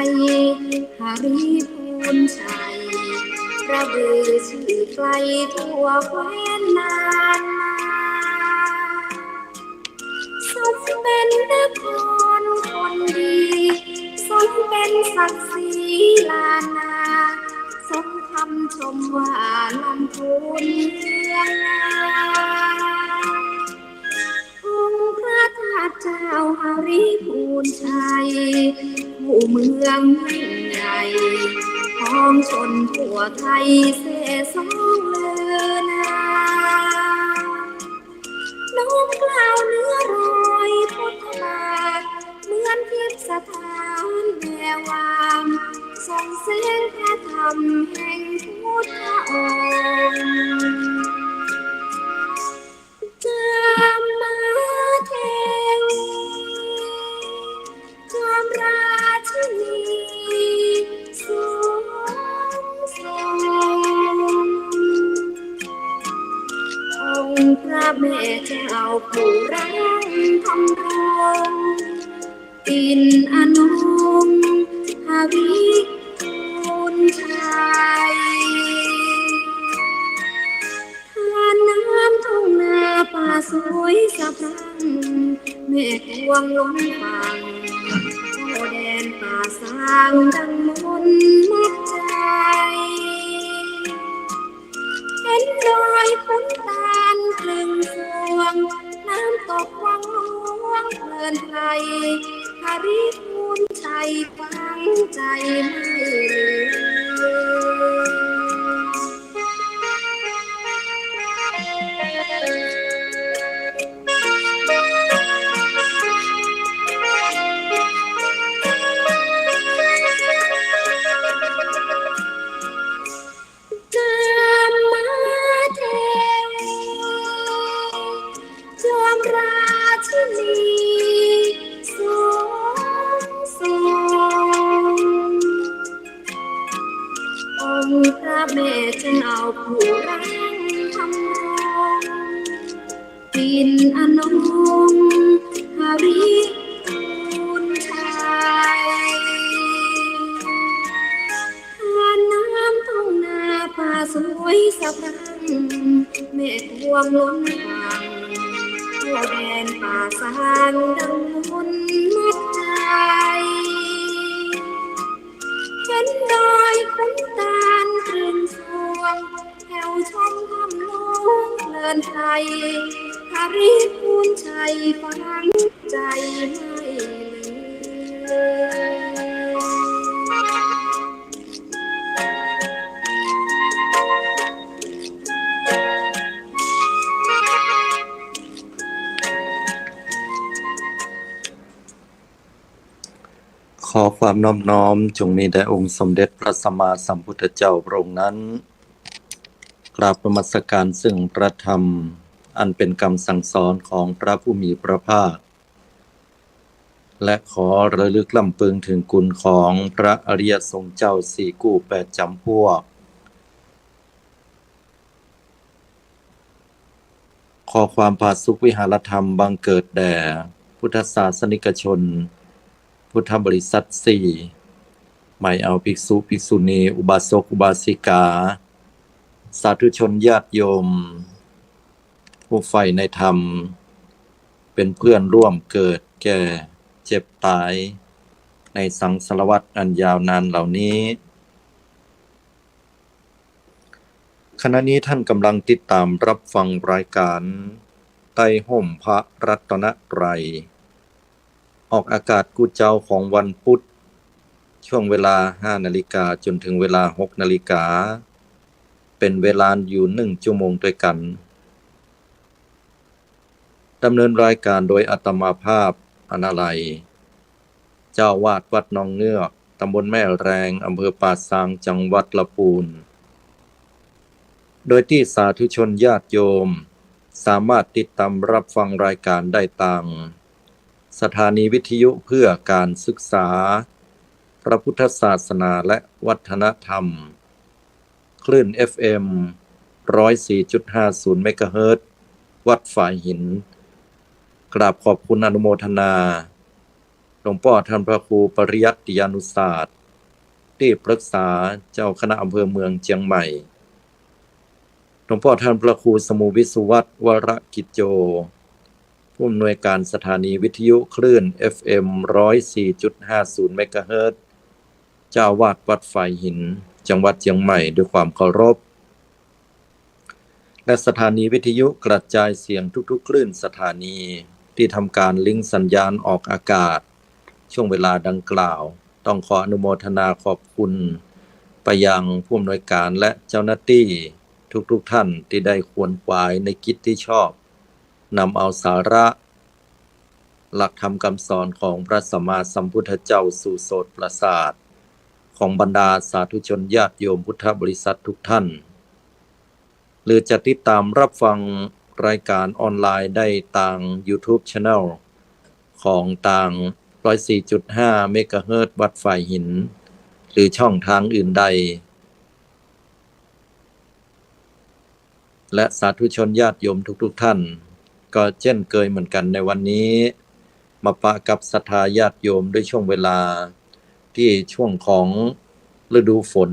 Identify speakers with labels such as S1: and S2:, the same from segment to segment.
S1: ยหาริพูนชัยระบือชื่อไกลทั่วแคว้นนานสมเป็นนครคนดีสมเป็นศักดิ์ศรีลานาสมคำชมว่าลำพูนเมืองนาองค์พระธาตุเจ้าหาริพูนชัยผู้เมืองยิ่งใหญ่ของชนทั่วไทยเสสองเลือนาน้อมกล่าวเนื้อรอยพุทธบาทเหมือนทิพย์สถานแวววามส่องแสงพระธรรมแห่งพุทธองค์จามมาเทวีจอมราชินีทรงองค์พระแม่เจ้าผู้รักทำรงปิ่นอนงหาวิพูนชัยทานน้ำทุ่งนาป่าสวยสะพรั่งแม่กวงล้นฟังโอแดนป่าสางดังมนมัดใจเห็นดอยขุนตาลคลึงสวงน้ำตกวังหลวงเพลินไพรหาริพูนชัยฟังใจไม่ลืจามมาเทวีจอมราชินีทรงองค์พระแม่เจ้าผู้รักธรรมรงปิ่นอนงหาริพูนชัยทานน้ำทุ่งนาป่าสวยสะพรั่งแม่กวงล้นฟังทั่วแดนป่าสางดังมนมัดใจเห็นดอยขุนตาลคลึงสวงแถวชมคำลงเพลินไทยหาริพูนชัยฟังใจไม่ลื
S2: ขอความนอบน้อมจงมีแด่องค์สมเด็จพระสัมมาสัมพุทธเจ้าพระองค์นั้นกราบนมัสการซึ่งพระธรรมอันเป็นคำสั่งสอนของพระผู้มีพระภาคและขอระลึกลำพึงถึงคุณของพระอริยสงฆ์เจ้าสี่กู้แปดจำพวกขอความผาสุกวิหารธรรมบังเกิดแด่พุทธศาสนิกชนพุทธบริษัทสี่ไม่เอาภิกษุภิกษุณีอุบาสกอุบาสิกาสาธุชนญาติโยมผู้ใฝ่ในธรรมเป็นเพื่อนร่วมเกิดแก่เจ็บตายในสังสารวัฏอันยาวนานเหล่านี้ขณะนี้ท่านกำลังติดตามรับฟังรายการใต้ห่มพระรัตนตรัยออกอากาศกูเจ้าของวันพุธช่วงเวลา 5 นาฬิกาจนถึงเวลา 6 นาฬิกาเป็นเวลาอยู่1 ชั่วโมงด้วยกันดำเนินรายการโดยอาตมาภาพอนาลัยเจ้าวาดวัดหนองเงือกตำบลแม่แรงอำเภอป่าซางจังหวัดลำพูนโดยที่สาธุชนญาติโยมสามารถติดตามรับฟังรายการได้ทางสถานีวิทยุเพื่อการศึกษาพระพุทธศาสนาและวัฒนธรรมคลื่น FM 104.50 เมกะเฮิรตซ์วัดฝายหินกราบขอบคุณอนุโมทนา หลวงพ่อท่านพระครูปริยัติยานุศาสตร์ที่ปรึกษาเจ้าคณะอำเภอเมืองเชียงใหม่หลวงพ่อท่านพระครูสมุวิสุวัตวรกิจโจผู้อำนวยการสถานีวิทยุคลื่น FM 104.50 เมกะเฮิรตซ์เจ้าวาดวัดฝ่ายหินจังหวัดเชียงใหม่ด้วยความเคารพและสถานีวิทยุกระจายเสียงทุกๆคลื่นสถานีที่ทำการลิงก์สัญญาณออกอากาศช่วงเวลาดังกล่าวต้องขออนุโมทนาขอบคุณไปยังผู้อำนวยการและเจ้าหน้าที่ทุกท่านที่ได้ขวนขวายในกิจที่ชอบนำเอาสาระหลักธรรมคำสอนของพระสัมมาสัมพุทธเจ้าสู่โสตประสาทของบรรดาสาธุชนญาติโยมพุทธบริษัททุกท่านหรือจะติดตามรับฟังรายการออนไลน์ได้ทาง YouTube Channel ของทาง 104.5 เมกะเฮิรตซ์วัดฝ่ายหินหรือช่องทางอื่นใดและสาธุชนญาติโยมทุกท่านก็เช่นเคยเหมือนกันในวันนี้มาปะกับศรัทธาญาติโยมด้วยช่วงเวลาที่ช่วงของฤดูฝน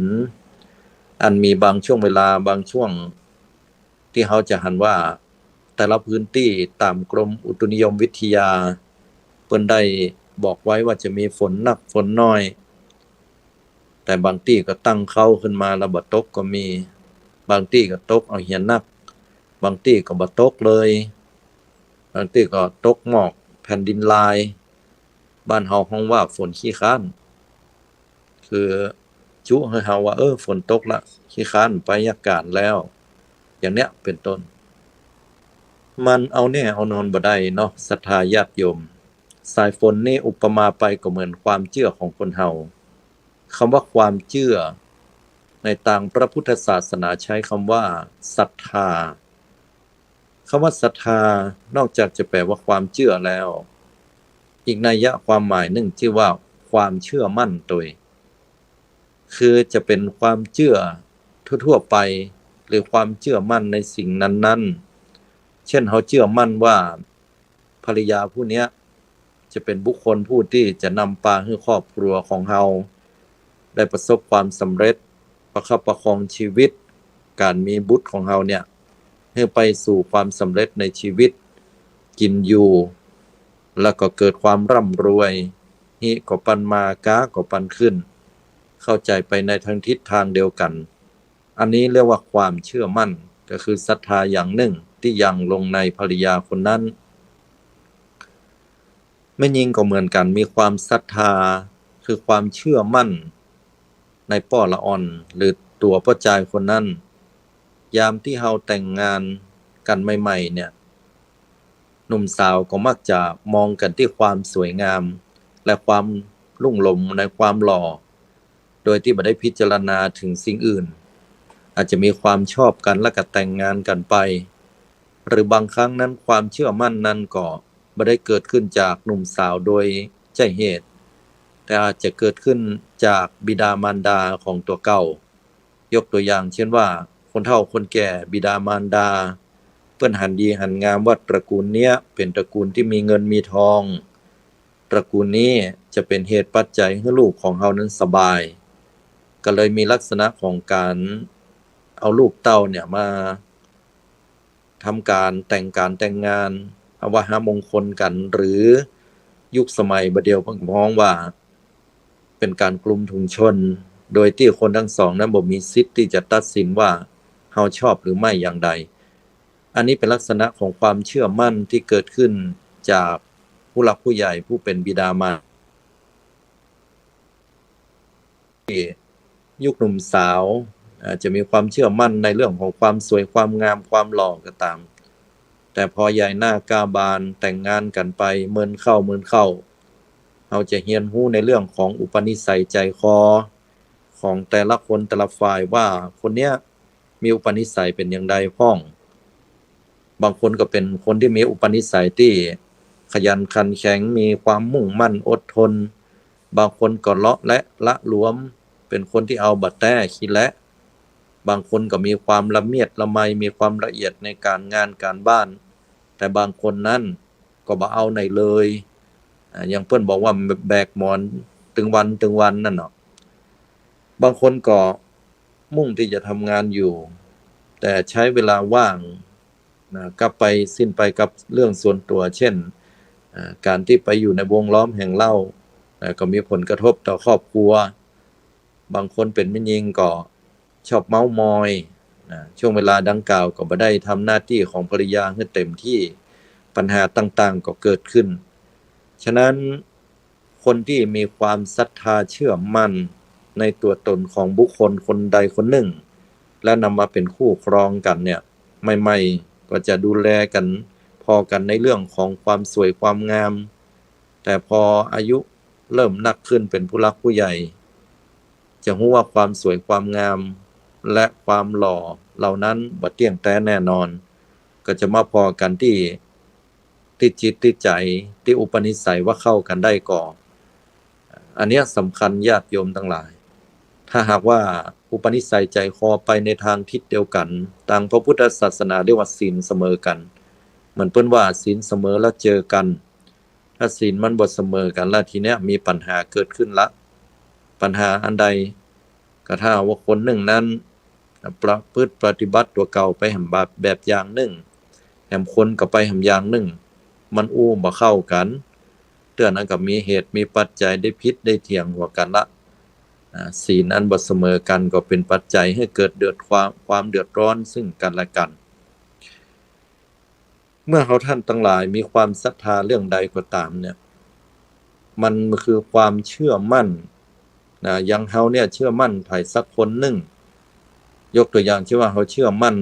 S2: อันมีบางช่วงเวลาบางช่วงที่เขาจะหันว่าแต่ละพื้นที่ตามกรมอุตุนิยมวิทยาเพิ่นได้บอกไว้ว่าจะมีฝนหนักฝนน้อยแต่บางที่ก็ตั้งเข้าขึ้นมาแล้วบ่ตกก็มีบางที่ก็ตกเอาเหียนนักบางที่ก็บ่ตกเลยบางที่ก็ตกหมอกแผ่นดินลายบ้านเฮาฮ้องว่าฝนขี้ค้านคือจุให้เฮาว่าฝนตกละขี้ค้านไปอากาศแล้วอย่างเนี้ยเป็นต้นมันเอาแน่เอานอนบ่ได้เนาะศรัทธาญาติโยมสายฝนนี่อุปมาไปก็เหมือนความเชื่อของคนเฮาคำว่าความเชื่อในทางพระพุทธศาสนาใช้คำว่าศรัทธาคำว่าศรัทธานอกจากจะแปลว่าความเชื่อแล้วอีกนัยยะความหมายหนึ่งที่ว่าความเชื่อมั่นตัวคือจะเป็นความเชื่อทั่วๆไปหรือความเชื่อมั่นในสิ่งนั้นๆเช่นเขาเชื่อมั่นว่าภรรยาผู้เนี้ยจะเป็นบุคคลผู้ที่จะนำพาให้ครอบครัวของเราได้ประสบความสำเร็จประคับประคองชีวิตการมีบุตรของเราเนี่ยให้ไปสู่ความสำเร็จในชีวิตกินอยู่แล้วก็เกิดความร่ำรวยฮิก็ปันมากาก็ปันขึ้นเข้าใจไปในทางทิศทางเดียวกันอันนี้เรียกว่าความเชื่อมั่นก็คือศรัทธาอย่างหนึ่งที่ยังลงในภรรยาคนนั้นแม่หญิงก็เหมือนกันมีความศรัทธาคือความเชื่อมั่นในป้อละอ่อนหรือตัวพ่อชายคนนั้นยามที่เฮาแต่งงานกันใหม่ๆเนี่ยหนุ่มสาวก็มักจะมองกันที่ความสวยงามและความลุ่งหลงในความหล่อโดยที่บ่ได้พิจารณาถึงสิ่งอื่นอาจจะมีความชอบกันและก็แต่งงานกันไปหรือบางครั้งนั้นความเชื่อมั่นนั้นก็บ่ได้เกิดขึ้นจากหนุ่มสาวโดยใช่เหตุแต่อาจจะเกิดขึ้นจากบิดามารดาของตัวเก่ายกตัวอย่างเช่นว่าคนเฒ่าคนแก่บิดามารดาเพิ่นหันดีหันงามว่าตระกูลเนี้ยเป็นตระกูลที่มีเงินมีทองตระกูลนี้จะเป็นเหตุปัจจัยให้ลูกของเฮานั้นสบายก็เลยมีลักษณะของการเอาลูกเต้าเนี่ยมาทำการแต่งงานเอาว่าหามงคลกันหรือยุคสมัยบัดเดียวเพิ่นมองว่าเป็นการกลุ่มถุงชนโดยที่คนทั้งสองนั้นบ่มีสิทธิ์ที่จะตัดสินว่าเฮาชอบหรือไม่อย่างใดอันนี้เป็นลักษณะของความเชื่อมั่นที่เกิดขึ้นจากผู้หลักผู้ใหญ่ผู้เป็นบิดามารดายุคหนุ่มสาวอาจจะมีความเชื่อมั่นในเรื่องของความสวยความงามความหล่อก็ตามแต่พอใหญ่หน้ากาบานแต่งงานกันไปเมินเข้าเราจะเรียนรู้ในเรื่องของอุปนิสัยใจคอของแต่ละคนแต่ละฝ่ายว่าคนเนี้ยมีอุปนิสัยเป็นอย่างใดพ้องบางคนก็เป็นคนที่มีอุปนิสัยที่ขยันขันแข็งมีความมุ่งมั่นอดทนบางคนก็เลาะและละหลวมเป็นคนที่เอาบัดแต้ขี้และบางคนก็มีความละเมียดละไมมีความละเอียดในการงานการบ้านแต่บางคนนั้นก็บ่เอาไหนเลย อย่างเพิ่นบอกว่าแบกหมอนถึงวันนั่นเนาะบางคนก็มุ่งที่จะทำงานอยู่ แต่ใช้เวลาว่างนะก็ไปสิ้นไปกับเรื่องส่วนตัวเช่นการที่ไปอยู่ในวงล้อมแห่งเหล้าก็มีผลกระทบต่อครอบครัวบางคนเป็นแม่หญิงก็ชอบเม้ามอยช่วงเวลาดังกล่าวก็บ่ได้ทำหน้าที่ของภริยาให้เต็มที่ปัญหาต่างๆก็เกิดขึ้นฉะนั้นคนที่มีความศรัทธาเชื่อมั่นในตัวตนของบุคคลคนใดคนหนึ่งและนำมาเป็นคู่ครองกันเนี่ยใหม่ๆก็จะดูแลกันพอกันในเรื่องของความสวยความงามแต่พออายุเริ่มนักขึ้นเป็นผู้หลักผู้ใหญ่จะรู้ว่าความสวยความงามและความหล่อเหล่านั้นบ่เที่ยงแท้แน่นอนก็จะมาพอกันที่จิตที่ใจที่อุปนิสัยว่าเข้ากันได้ก่ออันนี้สำคัญญาติโยมทั้งหลายถ้าหากว่าอุปนิสัยใจคอไปในทางทิศเดียวกันต่างพระพุทธศาสนาเรียกว่าศีลเสมอกันเหมือนเพิ่นว่าศีลเสมอแล้วเจอกันถ้าศีลมันบ่เสมอกันแล้วทีเนี้ยมีปัญหาเกิดขึ้นละปัญหาอันใดก็ถ้าว่าคนหนึ่งนั้นประพฤติปฏิบัติตัวเก่าไปแห่งแบบอย่างหนึ่งแห่งคนก็ไปแห่งอย่างหนึ่งมันอู้บ่เข้ากันเตือนนั้นก็มีเหตุมีปัจจัยได้พิษได้เถียงหัวกันละศีลอันบ่เสมอกันก็เป็นปัจจัยให้เกิดความเดือดร้อนซึ่งกันและกันเมื่อท่านทั้งหลายมีความศรัทธาเรื่องใดก็ตามเนี่ยมันคือความเชื่อมั่นอย่างเฮาเนี่ยเชื่อมั่นไผสักคนหนึ่งยกตัวอย่างเช่นว่าเฮาเชื่อมั่น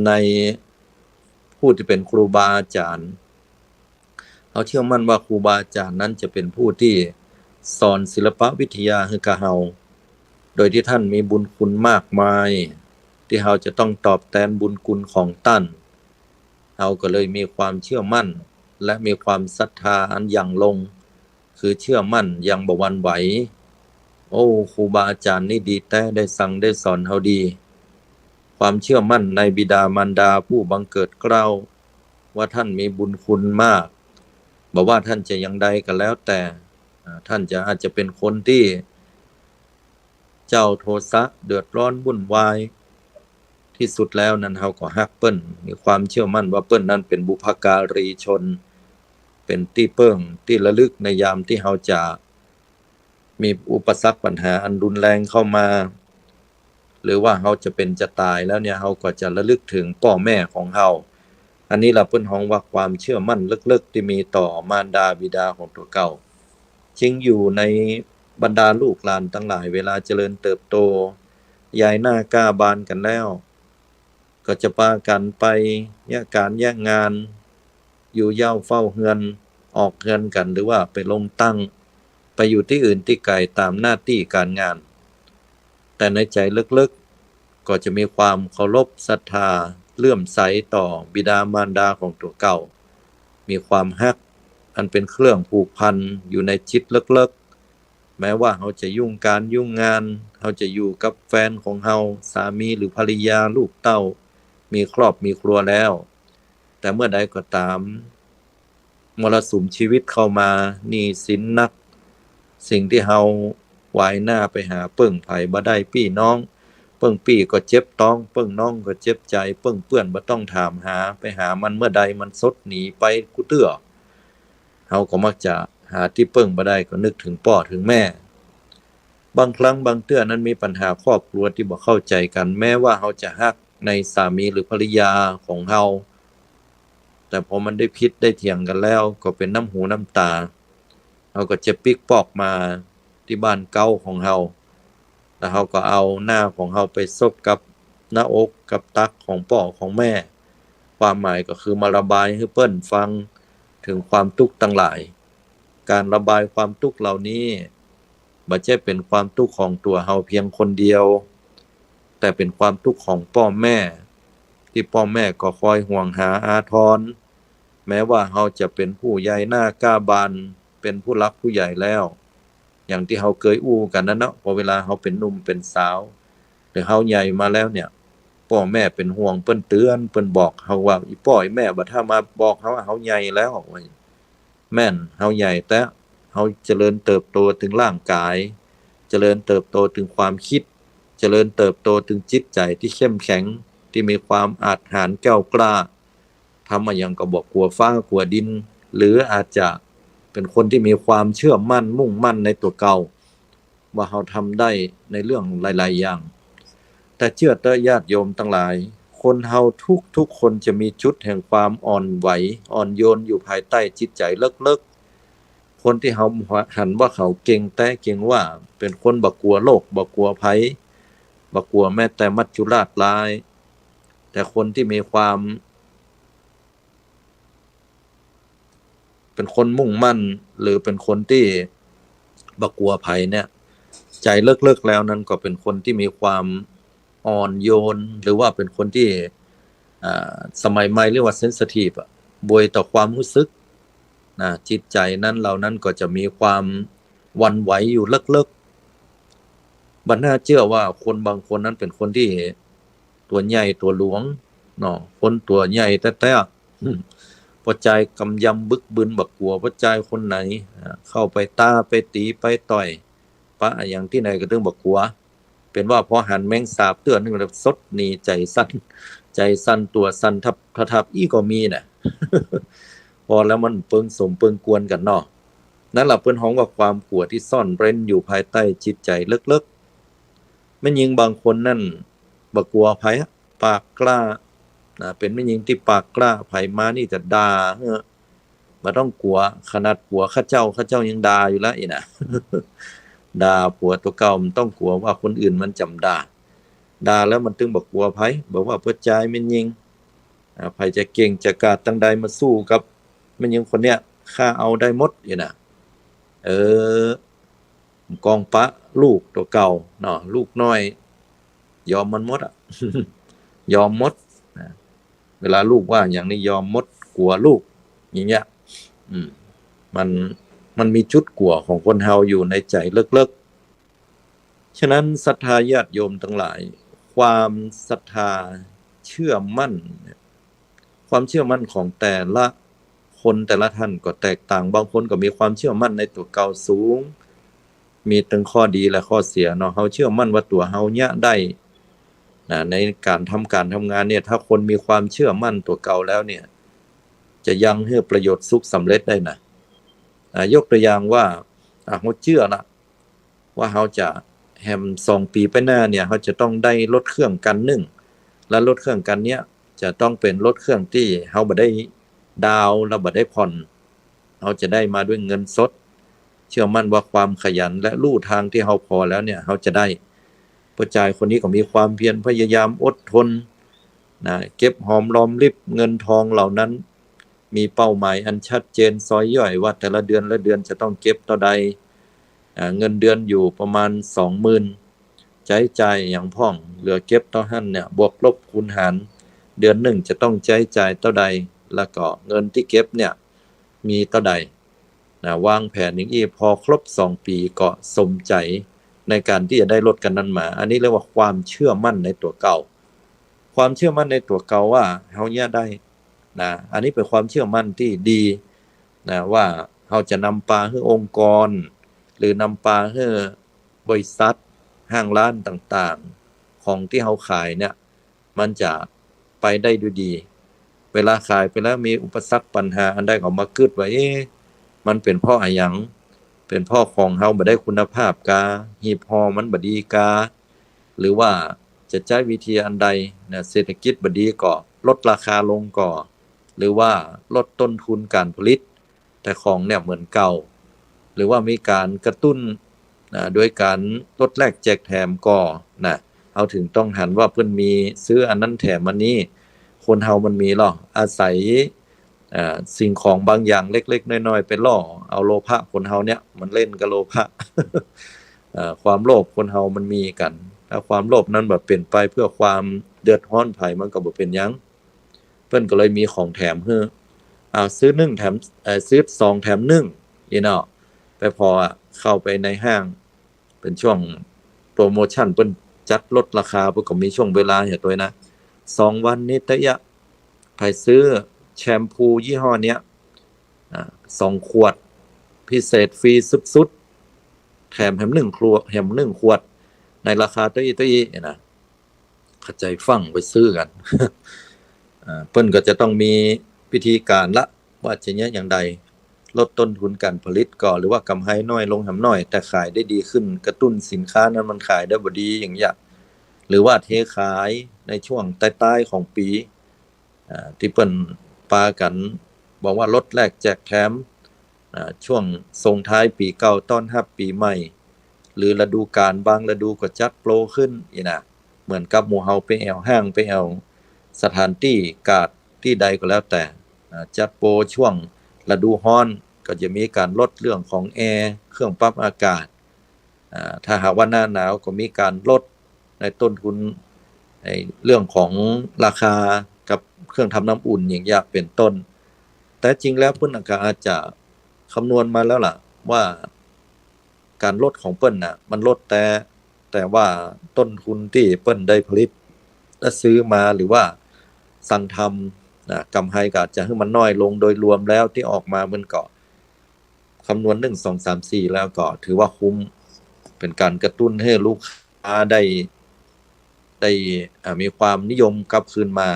S2: ในผู้ที่เป็นครูบาอาจารย์เฮาเชื่อมั่นว่าครูบาอาจารย์นั้นจะเป็นผู้ที่สอนศิลปวิทยาให้กับเฮาโดยที่ท่านมีบุญคุณมากมายที่เฮาจะต้องตอบแทนบุญคุณของท่านเฮาก็เลยมีความเชื่อมั่นและมีความศรัทธาอันอย่างลงคือเชื่อมั่นอย่างบ่หวั่นไหวโอ้ครูบาอาจารย์นี่ดีแท้ได้สั่งได้สอนเฮาดีความเชื่อมั่นในบิดามารดาผู้บังเกิดเกล้าว่าท่านมีบุญคุณมากบ่ว่าท่านจะอย่างใดก็แล้วแต่ท่านอาจจะเป็นคนที่เจ้าโทสะเดือดร้อนวุ่นวายที่สุดแล้วนั้นเฮาก็ฮักเปิ้นมีความเชื่อมั่นว่าเปิ้นนั้นเป็นบุพการีชนเป็นที่เปิ้งที่ระลึกในยามที่เฮาจะมีอุปสรรคปัญหาอันรุนแรงเข้ามาหรือว่าเฮาจะเป็นจะตายแล้วเนี่ยเฮาก็จะระลึกถึงพ่อแม่ของเฮาอันนี้ล่ะเปิ้นฮ้องว่าความเชื่อมั่นลึกๆที่มีต่อมารดาบิดาของตัวเก่าจริงอยู่ในบรรดาลูกหลานทั้งหลายเวลาเจริญเติบโตยายหน้ากล้าบานกันแล้วก็จะพากันไปแยกการแยกงานอยู่เย้าเฝ้าเฮือนออกเฮือนกันหรือว่าไปลงตั้งไปอยู่ที่อื่นที่ไกลตามหน้าที่การงานแต่ในใจลึกๆก็จะมีความเคารพศรัทธาเลื่อมใสต่อบิดามารดาของตัวเก่ามีความฮักอันเป็นเครื่องผูกพันอยู่ในจิตลึกๆแม้ว่าเขาจะยุ่งการยุ่งงานเขาจะอยู่กับแฟนของเขาสามีหรือภรรยาลูกเต้ามีครอบมีครัวแล้วแต่เมื่อใดก็ตามมรสุมชีวิตเข้ามาหนี้สินนักสิ่งที่เฮาหวายหน้าไปหาเปิ้งไผบ่ได้พี่น้องเปิ้งพี่ก็เจ็บต้องเปิ้งน้องก็เจ็บใจเปิ้งเพื่อนบ่ต้องถามหาไปหามันเมื่อใดมันสดหนีไปกูเตื้อเฮาก็มักจะหาที่เปิ้งบ่ได้ก็นึกถึงพ่อถึงแม่บางครั้งบางเตื้อนั้นมีปัญหาครอบครัวที่บ่เข้าใจกันแม้ว่าเฮาจะฮักในสามีหรือภริยาของเฮาแต่พอมันได้พิษได้เถียงกันแล้วก็เป็นน้ำหูน้ำตาเฮาก็จะปิกปอกมาที่บ้านเก่าของเฮาแล้วเฮาก็เอาหน้าของเฮาไปซบกับหน้าอกกับตักของพ่อของแม่ความหมายก็คือมาระบายให้เปิ้นฟังถึงความทุกข์ทั้งหลายการระบายความทุกข์เหล่านี้บ่ใช่เป็นความทุกข์ของตัวเฮาเพียงคนเดียวแต่เป็นความทุกข์ของพ่อแม่ที่พ่อแม่ก็คอยห่วงหาอาทรแม้ว่าเฮาจะเป็นผู้ใหญ่หน้ากล้าบานเป็นผู้รักผู้ใหญ่แล้วอย่างที่เฮาเคยอู้กันนั่นเนาะพอเวลาเฮาเป็นหนุ่มเป็นสาวหรือเฮาใหญ่มาแล้วเนี่ยพ่อแม่เป็นห่วงเปิ้นเตือนเปิ้นบอกเฮาว่าอีพ่ออีแม่บ่ถ้ามาบอกเฮาว่าเฮาใหญ่แล้ว แม่นเฮาใหญ่แต่เฮาเจริญเติบโตถึงร่างกายเจริญเติบโตถึงความคิดเจริญเติบโตถึงจิตใจที่เข้มแข็งที่มีความอาจหาญแกล้วกล้าทำมาอย่างก็บอกกลัวฟ้ากลัวดินหรืออาจจะเป็นคนที่มีความเชื่อมั่นมุ่งมั่นในตัวเก่าว่าเขาทำได้ในเรื่องหลายๆอย่างแต่เชื่อเตอญาติโยมทั้งหลายคนเฮาทุกคนจะมีจุดแห่งความอ่อนไหวอ่อนโยนอยู่ภายใต้จิตใจเลิกๆคนที่เฮาหันว่าเขาเก่งแต่เก่งว่าเป็นคนบ่กลัวโลกบ่กลัวภัยบ่กลัวแม้แต่มัจจุราชร้ายแต่คนที่มีความเป็นคนมุ่งมั่นหรือเป็นคนที่บ่กลัวภัยเนี่ยใจเลิกๆแล้วนั้นก็เป็นคนที่มีความอ่อนโยนหรือว่าเป็นคนที่สมัยใหม่เรียกว่าเซนซิทีฟบวยต่อความรู้สึกนะจิตใจนั้นเหล่านั้นก็จะมีความหวั่นไหวอยู่เลิกๆบัดน่าเชื่อว่าคนบางคนนั้นเป็นคนที่ตัวใหญ่ตัวหลวงเนาะคนตัวใหญ่แต่พอใจกำยำบึกบึนบักกลัวพอใจคนไหนเข้าไปต้าไปตีไปต่อยปะอย่างที่ไหนก็ถึงบักกลัวเป็นว่าพอหันแมงสาบเตือนนึงแล้วสดหนีใจสั้นตัวสั้นทับอีก็มีน่ะ พอแล้วมันเปิงสมเปิงกวนกันเนาะนั่นแหละเพิ่นฮ้องว่าความกลัวที่ซ่อนเร้นอยู่ภายใต้จิตใจลึกๆแม่หญิงบางคนนั่นบ่กลัวไผปากกล้าเป็นแม่หญิงที่ปากกล้าไผมานี่จะด่าบ่ต้องกลัวขนาดผัวข้าเจ้ายังด่าอยู่แล้วอีน่ะ ด่าผัวตัวเก่ามันต้องกลัวว่าคนอื่นมันจำด่าแล้วมันถึงบ่กลัวไผบอกว่าเพิ่นใจแม่นหญิงไผจะเก่งจะกล้าตั้งใดมาสู้กับแม่นหญิงคนเนี้ยข้าเอาได้หมดอีน่ะกองปะลูกตัวเก่าเนาะลูกน้อยยอมมันหมดยอมหมดเวลาลูกว่าอย่างนี้ยอมหมดกลัวลูกอย่างเงี้ยมันมีจุดกลัวของคนเฮาอยู่ในใจลึกๆฉะนั้นศรัทธาญาติโยมทั้งหลายความศรัทธาเชื่อมั่นความเชื่อมั่นของแต่ละคนแต่ละท่านก็แตกต่างบางคนก็มีความเชื่อมั่นในตัวเก่าสูงมีทั้งข้อดีและข้อเสียเนาะเฮาเชื่อมั่นว่าตัวเฮาเนี่ยได้ในการทำงานเนี่ยถ้าคนมีความเชื่อมั่นตัวเก่าแล้วเนี่ยจะยังให้ประโยชน์สุขสำเร็จได้นะยกตัวอย่างว่าเฮาเชื่อละว่าเฮาจะแฮม2 ปีไปหน้าเนี่ยเฮาจะต้องได้รถเครื่องกัน1และรถเครื่องกันเนี้ยจะต้องเป็นรถเครื่องที่เฮาบ่ได้ดาวแล้วบ่ได้ผ่อนเฮาจะได้มาด้วยเงินสดเชื่อมั่นว่าความขยันและลู่ทางที่เฮาพอแล้วเนี่ยเฮาจะได้ผู้ชายคนนี้ก็มีความเพียรพยายามอดทนเก็บหอมรอมริบเงินทองเหล่านั้นมีเป้าหมายอันชัดเจนซอยย่อยว่าแต่ละเดือนจะต้องเก็บเท่าใดเงินเดือนอยู่ประมาณ 20,000 ใช้จ่ายอย่างพ่องเหลือเก็บเท่านั้นเนี่ยบวกลบคูณหารเดือนหนึ่งจะต้องใช้จ่ายเท่าใดแล้วก็เงินที่เก็บเนี่ยมีเท่าใดวางแผนอย่างนี้พอครบ2 ปีก็สมใจในการที่จะได้รถกันนั้นมาอันนี้เรียกว่าความเชื่อมั่นในตัวเก่าความเชื่อมั่นในตัวเก่าว่าเฮาเนี่ยได้อันนี้เป็นความเชื่อมั่นที่ดีว่าเฮาจะนำปลาให้องค์กรหรือนำปลาให้บริษัทห้างร้านต่างๆของที่เฮาขายเนี่ยมันจะไปได้ด้วยดีเวลาขายไปแล้วมีอุปสรรคปัญหาอันใดก็มาเกิดว่ามันเป็นเพราะอะไรหยังเป็นเพราะของเฮาบ่ได้คุณภาพกาหีบห่อมันบ่ดีกาหรือว่าจะใช้วิธีอันใดเศรษฐกิจบ่ดีก็ลดราคาลงก่อหรือว่าลดต้นทุนการผลิตแต่ของเนี่ยเหมือนเก่าหรือว่ามีการกระตุ้นโดยการลดแลกแจกแถมก่อเอาถึงต้องหันว่าเพิ่นมีซื้ออันนั้นแถมอันนี้คนเฮามันมีหรออาศัยสิ่งของบางอย่างเล็กๆน้อยๆไปล่อเอาโลภะคนเฮาเนี่ยมันเล่นกับโลภะ ความโลภคนเฮามันมีกันถ้าความโลภนั้นแบบเป็นไปเพื่อความเดือดร้อนไผมันก็บ่เป็นหยังเพิ่นก็เลยมีของแถมให้ซื้อ1แถมซื้อ2แถม1อีเนาะไปพอเข้าไปในห้างเป็นช่วงโปรโมชั่นเพิ่นจัดลดราคาเพิ่นก็มีช่วงเวลาให้ตัวนะ2 วันนี้ตะยะใครซื้อแชมพูยี่ห้อเนี้ย 2 ขวดพิเศษฟรีสุดๆแถมแฮม1 ขวดในราคาตุ้ยๆนะเข้าใจฟังไปซื้อกัน เปิ้นก็จะต้องมีวิธีการละว่าจะเนี้ยอย่างใดลดต้นทุนการผลิตก่อนหรือว่ากำไรน้อยลงหำน้อยแต่ขายได้ดีขึ้นกระตุ้นสินค้านั้นมันขายได้บ่ดีอย่างเงี้ยหรือว่าเทขายในช่วงท้ายๆของปีที่เปิ้นปากันบอกว่าลดแลกแจกแถมช่วงส่งท้ายปีเก่าต้อนรับปีใหม่หรือฤดูกาลบางฤดูก็จัดโปรขึ้นอีนะเหมือนกับหมู่เฮาไปแอวห้างไปแอวสถานที่กาดที่ใดก็แล้วแต่จัดโปรช่วงฤดูร้อนก็จะมีการลดเรื่องของแอร์เครื่องปรับอากาศถ้าหากว่าหน้าหนาวก็มีการลดในต้นทุนในเรื่องของราคากับเครื่องทำน้ำอุ่นอย่างเงี้ยเป็นต้นแต่จริงแล้วเพิ่นก็อาจจะคำนวณมาแล้วล่ะว่าการลดของเปิ้นน่ะมันลดแต่ว่าต้นทุนที่เปิ้นได้ผลิตและซื้อมาหรือว่าสั่งทำกำไรก็อาจจะให้มันน้อยลงโดยรวมแล้วที่ออกมามันก็คำนวณ1 2 3 4แล้วก็ถือว่าคุ้มเป็นการกระตุ้นให้ลูกค้าได้มีความนิยมกลับคืนมา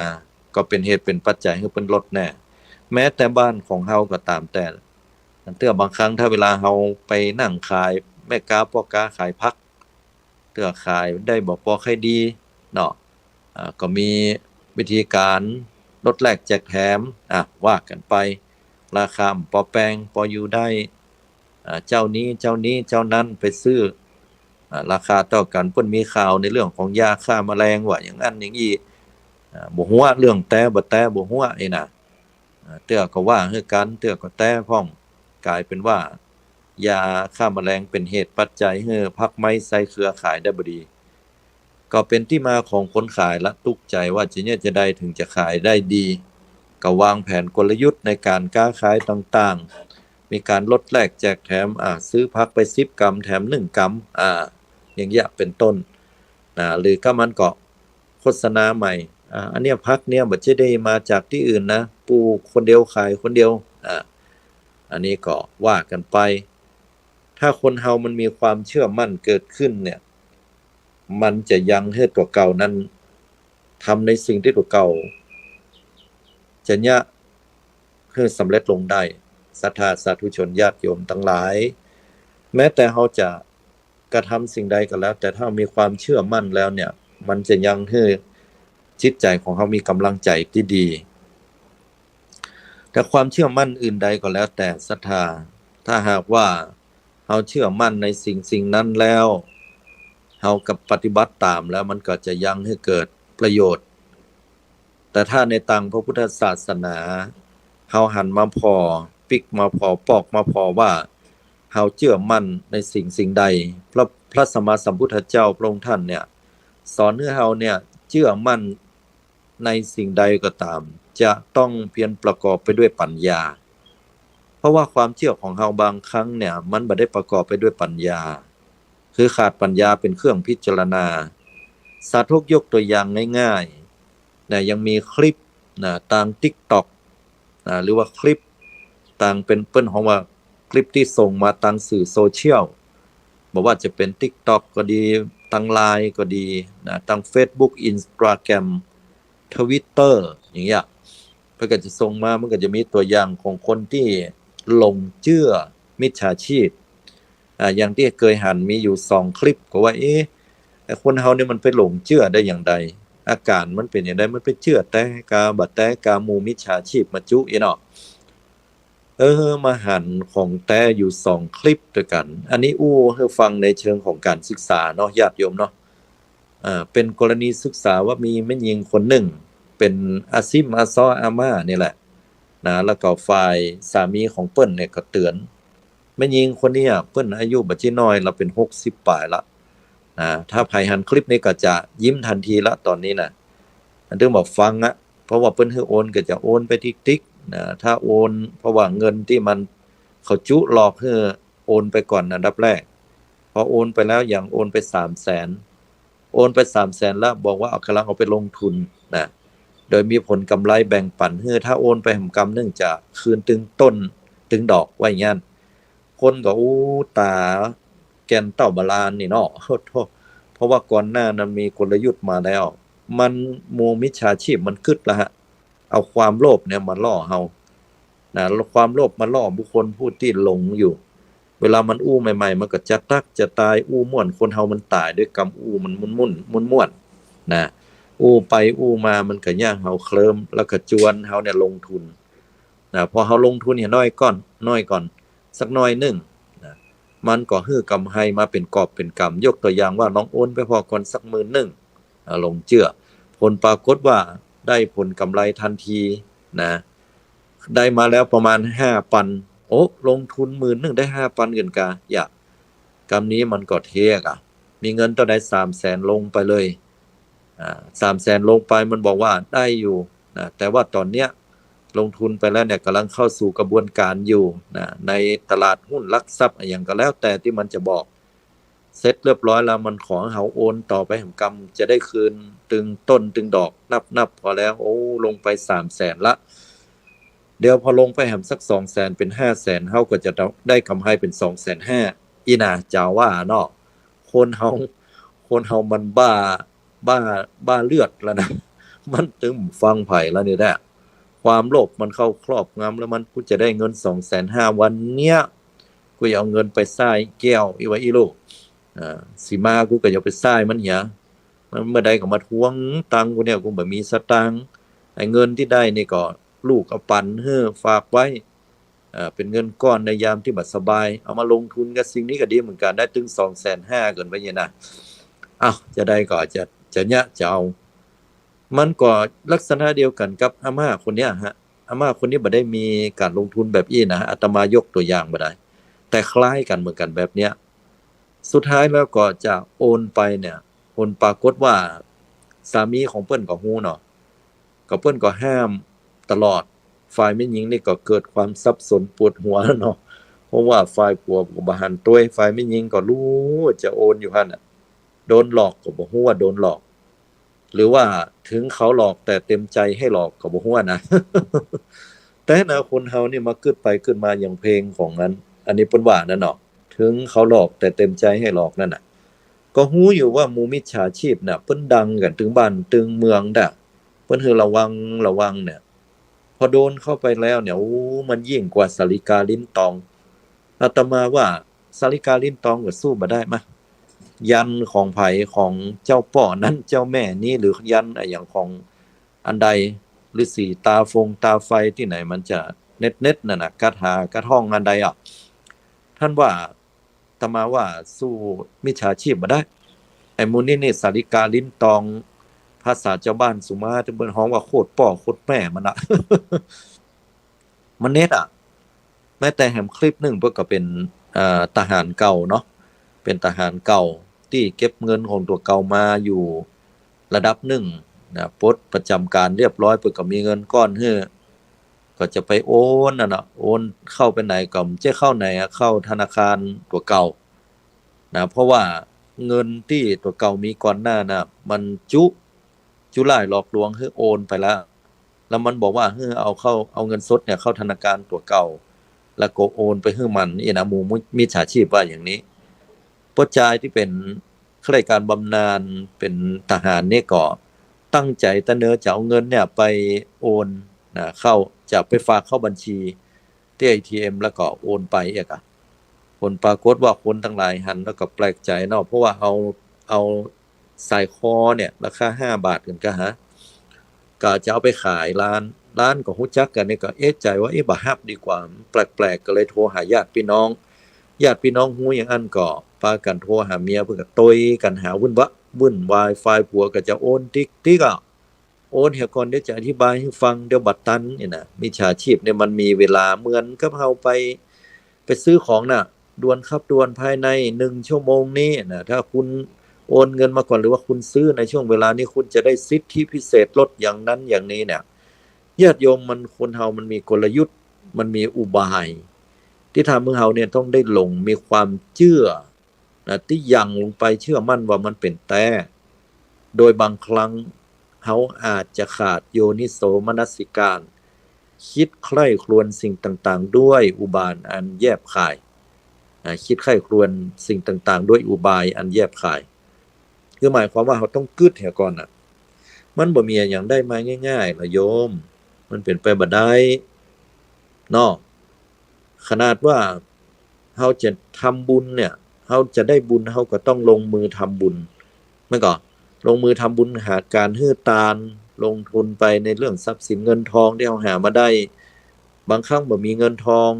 S2: ก็เป็นเหตุเป็นปัจจัยให้เปิ้นลดแน่แม้แต่บ้านของเฮาก็ตามแต่เทื่อบางครั้งถ้าเวลาเฮาไปนั่งขายแม่ค้าพ่อค้าขายผักเทื่อขายได้บ่พอใครดีเนาะก็มีวิธีการลดแลกแจกแถมว่ากันไปราคาพอแปลงพออยู่ได้เจ้านี้เจ้านั้นไปซื้อราคาเท่ากันเพิ่นมีข่าวในเรื่องของยาฆ่าแมลงว่าอย่างนั้นอย่างนี้บ่ฮู้ว่าเรื่องแต่บ่แต่บ่ฮู้ไอ้น่ะเตื้อก็ว่าคือกันเตื้อก็แต่พ้องกลายเป็นว่ายาฆ่าแมลงเป็นเหตุปัจจัยให้ผักไม้ใส่เครือขายได้บ่ดีก็เป็นที่มาของคนขายละตุกใจว่าจะได้ถึงจะขายได้ดีก็วางแผนกลยุทธ์ในการค้าขายต่างๆมีการลดแลกแจกแถมซื้อผักไป10 กรัมแถม1 กรัมอย่างเงี้ยเป็นต้นหรือก็มันก็โฆษณาใหม่อันเนี้ยผักเนี่ยบ่ใช่ได้มาจากที่อื่นนะปลูกคนเดียวขายคนเดียวอันนี้ก็ว่ากันไปถ้าคนเฮามันมีความเชื่อมั่นเกิดขึ้นเนี่ยมันจะยังให้ตัวเก่านั้นทำในสิ่งที่ตัวเก่าจะเนี่ยให้สำเร็จลงได้ศรัทธาสาธุชนญาติโยมทั้งหลายแม้แต่เฮาจะกระทำสิ่งใดก็แล้วแต่ถ้ามีความเชื่อมั่นแล้วเนี่ยมันจะยังให้จิตใจของเฮามีกำลังใจที่ดีแต่ความเชื่อมั่นอื่นใดก็แล้วแต่ศรัทธาถ้าหากว่าเฮาเชื่อมั่นในสิ่งนั้นแล้วเฮากับปฏิบัติตามแล้วมันก็จะยังให้เกิดประโยชน์แต่ถ้าในทางพระพุทธศาสนาเฮาหันมาพอปิกมาพอปอกมาพอว่าเฮาเชื่อมั่นในสิ่งใดพระสัมมาสัมพุทธเจ้าพระองค์ท่านเนี่ยสอนให้เฮาเนี่ยเชื่อมั่นในสิ่งใดก็ตามจะต้องเพียรประกอบไปด้วยปัญญาเพราะว่าความเชื่อของเฮาบางครั้งเนี่ยมันบ่ได้ประกอบไปด้วยปัญญาคือขาดปัญญาเป็นเครื่องพิจารณาสาธุยกตัวอย่างง่ายๆนะยังมีคลิปนะทาง TikTok หรือว่าคลิปต่างเป็นเปิ้นของว่าคลิปที่ส่งมาทางสื่อโซเชียลบอกว่าจะเป็น TikTok ก็ดีทาง LINE ก็ดีนะทาง Facebook Instagram Twitter อย่างเงี้ยเพิ่นก็จะส่งมามันก็จะมีตัวอย่างของคนที่หลงเชื่อมิจฉาชีพอย่างที่เคยหันมีอยู่2คลิปก็ว่าไอ้คนเฮาเนี่ยมันไปหลงเชื่อได้อย่างใดอาการมันเป็นอย่างใดมันไปเชื่อแต่กาบัดแต่กาหมู่มิจฉาชีพมาจุเนาะมาหันของแต่อยู่2คลิปด้วยกันอันนี้ให้ฟังในเชิงของการศึกษาเนาะญาติโยมเนาะเป็นกรณีศึกษาว่ามีแม่หญิงคนหนึ่งเป็นอาซิมอาซออาม่านี่แหละนะแล้วก็ฝ่ายสามีของเปิ้นเนี่ยก็เตือนแม่หญิงคนนี้เปิ้นอายุบ่จิน้อยละเป็น60ปลายละถ้าไผหันคลิปนี้ก็จะยิ้มทันทีละตอนนี้น่ะอันถึงบอกฟังเพราะว่าเปิ้นให้โอนก็จะโอนไปติ๊กๆถ้าโอนเพราะว่าเงินที่มันเขาจุหลอกให้โอนไปก่อนอันดับแรกพอโอนไปแล้วอย่างโอนไป 300,000 โอนไป 300,000 แล้วบอกว่าเอากำลังเอาไปลงทุนนะโดยมีผลกำไรแบ่งปันให้ถ้าโอนไปหำกำนึงจะคืนตึงต้น ตึงดอกไว้งั้นคนก็อู้ตาแกนเต้าบาลานนี่เนาะเพราะว่าก่อนหน้านั้นมีกลยุทธ์มาแล้วมันมิจฉาชีพมันกึดละฮะเอาความโลภเนี่ยมาล่อเฮานะความโลภมาล่อบุคคลผู้ที่หลงอยู่เวลามันอู้ใหม่ๆมันก็จะตักจะตายอู้ม่วนคนเฮามันตายด้วยกรรมอู้มันม่วนนะอู้ไปอู้มามันก็ย่างเฮาเคลิ้มแล้วก็จวนเฮาเนี่ยลงทุนนะพอเฮาลงทุนเนี่ยน้อยก่อนสักน้อยหนึงนะมันก็ฮื้อกำไรมาเป็นกอบเป็นกำยกตัวอย่างว่าน้องโอนไปพอก่อนสัก10,000ลงเจือผลปรากฏว่าได้ผลกำไรทันทีนะได้มาแล้วประมาณ5,000โอ้ลงทุน10,000ได้5,000เงินกะอย่ากำนี้มันก็เทกอ่ะมีเงินต่อได้300,000ลงไปเลย300,000ลงไปมันบอกว่าได้อยู่นะแต่ว่าตอนเนี้ยลงทุนไปแล้วเนี่ยกำลังเข้าสู่กระบวนการอยู่นะในตลาดหุ้นลักทรัพย์อย่างก็แล้วแต่ที่มันจะบอกเสร็จเรียบร้อยแล้วมันขอเฮาโอนต่อไปแห่งกรรมจะได้คืนตึงต้นตึงดอกนับพอแล้วโอ้ลงไป300,000ละเดี๋ยวพอลงไปแห่งสัก200,000เป็น500,000เฮาก็จะได้กำไรเป็น250,000อีน่าเจ้าว่าเนาะคนเฮามันบ้าเลือดแล้วนะมันตึมฟังไผ่แล้วนี่แหละความโลภมันเข้าครอบงำแล้วมันกูจะได้เงิน250,000วันเนี้ยกูเอาเงินไปใส่แก้วอีไว้อีลูกสิมากูก็อย่าไปใส่มันเหียมันเมื่อใดก็มาทวงตังกูเนี่ยกูบ่มีสตางค์ไอ้เงินที่ได้นี่ก็ลูกเอาปันเฮ้อฝากไว้เป็นเงินก้อนในยามที่บัดสบายเอามาลงทุนกับสิ่งนี้ก็ดีเหมือนกันได้ถึง250,000เกินไปเนี่ยนะจะได้ก็จะเนี่ยจะเอามันก็ลักษณะเดียวกันกับอาม่าคนเนี้ยฮะอาม่าคนนี้บ่ได้มีการลงทุนแบบนี้นะอาตมายกตัวอย่างบ่ได้แต่คล้ายกันเหมือนกันแบบเนี้ยสุดท้ายแล้วก็จะโอนไปเนี่ยผลปรากฏว่าสามีของเปิ้นก็ฮู้เนาะก็เปิ้นก็ห้ามตลอดฝ่ายแม่หญิงนี่ก็เกิดความสับสนปวดหัวเนาะเพราะว่าฝ่ายผัวก็บ่หันตัวฝ่ายแม่หญิงก็รู้จะโอนอยู่หั่นน่ะโดนหลอกก็บ่ฮู้ว่าโดนหลอกหรือว่าถึงเขาหลอกแต่เต็มใจให้หลอกก็บ่ฮู้นะ แต่นะคนเฮานี่มาขึ้นไปขึ้นมาอย่างเพลงของนั้นอันนี้เปิ้นว่านั่นเนาะถึงเขาหลอกแต่เต็มใจให้หลอกนั่นน่ะก็ฮู้อยู่ว่าหมู่มิจฉาชีพน่ะเปิ้นดังกันถึงบ้านถึงเมืองดะเปิ้นคือระวังเนี่ยพอโดนเข้าไปแล้วเนี่ยโอ้มันยิ่งกว่าสาลิกาลิ้นตองอาตมาว่าสาลิกาลิ้นตองก็สู้บ่ได้มะยันของไผของเจ้าป่อนั้นเจ้าแม่นี้หรือยันอย่างของอันใดฤาษีตาไฟที่ไหนมันจะเน็ตนั่นน่ะคาถากระท่องอันใดท่านว่าอาตมาว่าสู้มิจฉาชีพบ่ได้ไอ้มูลนี่สาลิกาลิ้นตองภาษาเจ้าบ้านสุมาที่เพิ่นฮ้องว่าโคตรป่อโคตรแม่มันน่ะ มันเน็ตแม้แต่แหมคลิปหนึงเพิ่นก็เป็นทหารเก่าเนาะเป็นทหารเก่าที่เก็บเงินของตัวเก่ามาอยู่ระดับหนึ่งนะปลดประจำการเรียบร้อยเพิ่นก็มีเงินก้อนฮื้อก็จะไปโอนนั่นน่ะโอนเข้าไปไหนก็จะเข้าไหนเข้าธนาคารตัวเก่านะเพราะว่าเงินที่ตัวเก่ามีก่อนหน้าน่ะมันจุล่ายหลอกลวงให้โอนไปแล้วมันบอกว่าให้เอาเงินสดเนี่ยเข้าธนาคารตัวเก่าแล้วก็โอนไปให้มันนี่นะหมู่มิจฉาชีพว่าอย่างนี้ผู้ชายที่เป็นข้าราชการบำนาญเป็นทหารนี่ก็ตั้งใจตะเนอจะเอาเงินเนี่ยไปโอนนะเข้าจะไปฝากเข้าบัญชีที่ ATM แล้วก็โอนไปผลปรากฏว่าคนทั้งหลายหันแล้วก็แปลกใจเนาะเพราะว่าเอาสายคอเนี่ยราคา5 บาทกันก็ก็จะเอาไปขายร้านก็ฮู้จักกันนี่ก็เอ๊ะใจว่าบ่ฮับดีกว่าแปลกๆก็เลยโทรหาญาติพี่น้องฮู้อย่างนั้นก็พากันโทรหาเมียเพิ่นก็ตยกันหาวุ่นวายฝ่ายผัวก็จะโอนติ๊กโอนเฮียก่อนเดี๋ยวจะอธิบายให้ฟังเดี๋ยวบัดตันนี่นะมิจฉาชีพเนี่ยมันมีเวลาเหมือนกับเฮาไปซื้อของน่ะด่วนครับด่วนภายใน1ชั่วโมงนี้นะถ้าคุณโอนเงินมาก่อนหรือว่าคุณซื้อในช่วงเวลานี้คุณจะได้สิทธิพิเศษลดอย่างนั้นอย่างนี้เนี่ยญาติโยมมันคนเฮามันมีกลยุทธ์มันมีอุบายที่ทำให้เฮาเนี่ยต้องได้หลงมีความเชื่อนะที่ยังลงไปเชื่อมั่นว่ามันเป็นแต่โดยบางครั้งเฮาอาจจะขาดโยนิโสมนสิการ คิดใคร่ครวญสิ่งต่างๆด้วยอุบายอันแยบคายคิดใคร่ครวญสิ่งต่างๆด้วยอุบายอันแยบคายคือหมายความว่าเขาต้องกึดเหี่ยก่อนน่ะมันบ่มีอย่างได้มาง่ายๆล่ะโยมมันเป็นไปบ่ได้เนาะขนาดว่าเฮาจะทำบุญเนี่ยเฮาจะได้บุญเฮาก็ต้องลงมือทำบุญแม่นก็ลงมือทำบุญหาการฮื้อตานลงทุนไปในเรื่องทรัพย์สินเงินทองที่เฮาหามาได้บางครั้งบ่มีเงินทอง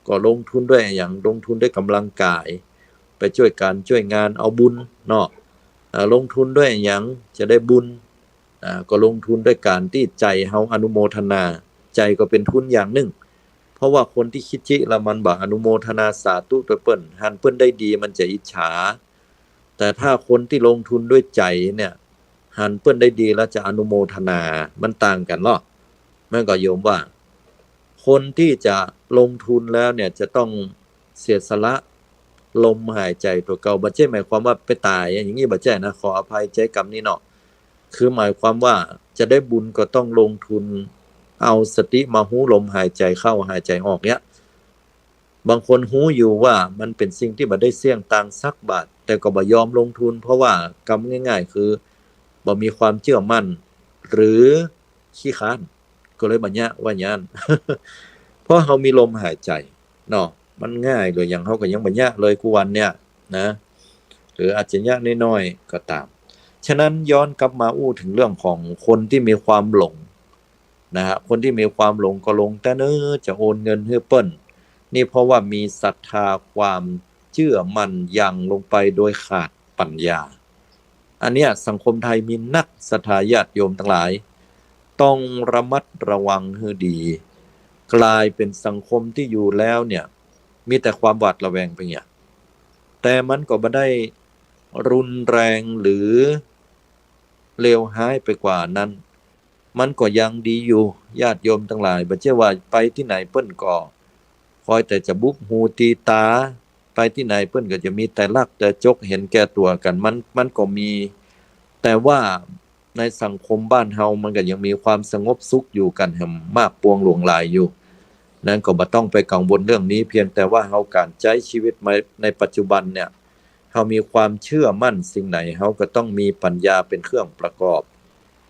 S2: ก็ลงทุนด้วยอย่างลงทุนด้วยกำลังกายไปช่วยการช่วยงานเอาบุญเนาะลงทุนด้วยอย่างจะได้บุญก็ลงทุนด้วยการที่ใจเฮาอนุโมทนาใจก็เป็นทุนอย่างหนึ่งเพราะว่าคนที่คิดจิละมันบ่อนุโมทนาสาธุตัวเปิ้นหันเปิ้นได้ดีมันจะอิจฉาแต่ถ้าคนที่ลงทุนด้วยใจเนี่ยหันเปิ้นได้ดีแล้วจะอนุโมทนามันต่างกันเนาะแม่ก็โยมว่าคนที่จะลงทุนแล้วเนี่ยจะต้องเสียสละลมหายใจตัวเก่าบ่ใช่หมายความว่าไปตายอย่างนี้บ่ใช่นะขออภัยใจกรรมนี้เนาะคือหมายความว่าจะได้บุญก็ต้องลงทุนเอาสติมาหู้ลมหายใจเข้าหายใจออกเนี่ยบางคนหู้อยู่ว่ามันเป็นสิ่งที่บ่ได้เสี่ยงตังสักบาทแต่ก็บ่ยอมลงทุนเพราะว่ากรรมง่ายๆคือบ่มีความเชื่อมั่นหรือขี้ค้านก็เลยบ่ยะว่าอย่างนั้น เพราะเฮามีลมหายใจเนาะมันง่ายเลยอย่างเฮาก็ยังบ่ยะเลยกูวันเนี่ยนะหรืออาจจะยะน้อยๆก็ตามฉะนั้นย้อนกลับมาอู้ถึงเรื่องของคนที่มีความหลงนะฮะคนที่มีความหลงก็หลงแต่เน้อจะโอนเงินให้เปิ้นนี่เพราะว่ามีศรัทธาความเชื่อมั่นยังลงไปโดยขาดปัญญาอันเนี้ยสังคมไทยมีนักศรัทธาญาติโยมทั้งหลายต้องระมัดระวังให้ดีกลายเป็นสังคมที่อยู่แล้วเนี่ยมีแต่ความหวาดระแวงไปเนี่ยแต่มันก็บ่ได้รุนแรงหรือเลวร้ายไปกว่านั้นมันก็ยังดีอยู่ญาติโยมทั้งหลายบ่ใช่ว่าไปที่ไหนเปิ้นก็คอยแต่จะบุกหูตีตาไปที่ไหนเปิ้นก็จะมีแต่ลักแต่จกเห็นแก่ตัวกันมันก็มีแต่ว่าในสังคมบ้านเฮามันก็ยังมีความสงบสุขอยู่กันแห่งมากปวงหลวงหลายอยู่นั้นก็บ่ต้องไปกังวลเรื่องนี้เพียงแต่ว่าเฮาการใช้ชีวิตในปัจจุบันเนี่ยเฮามีความเชื่อมั่นสิ่งไหนเฮาก็ต้องมีปัญญาเป็นเครื่องประกอบ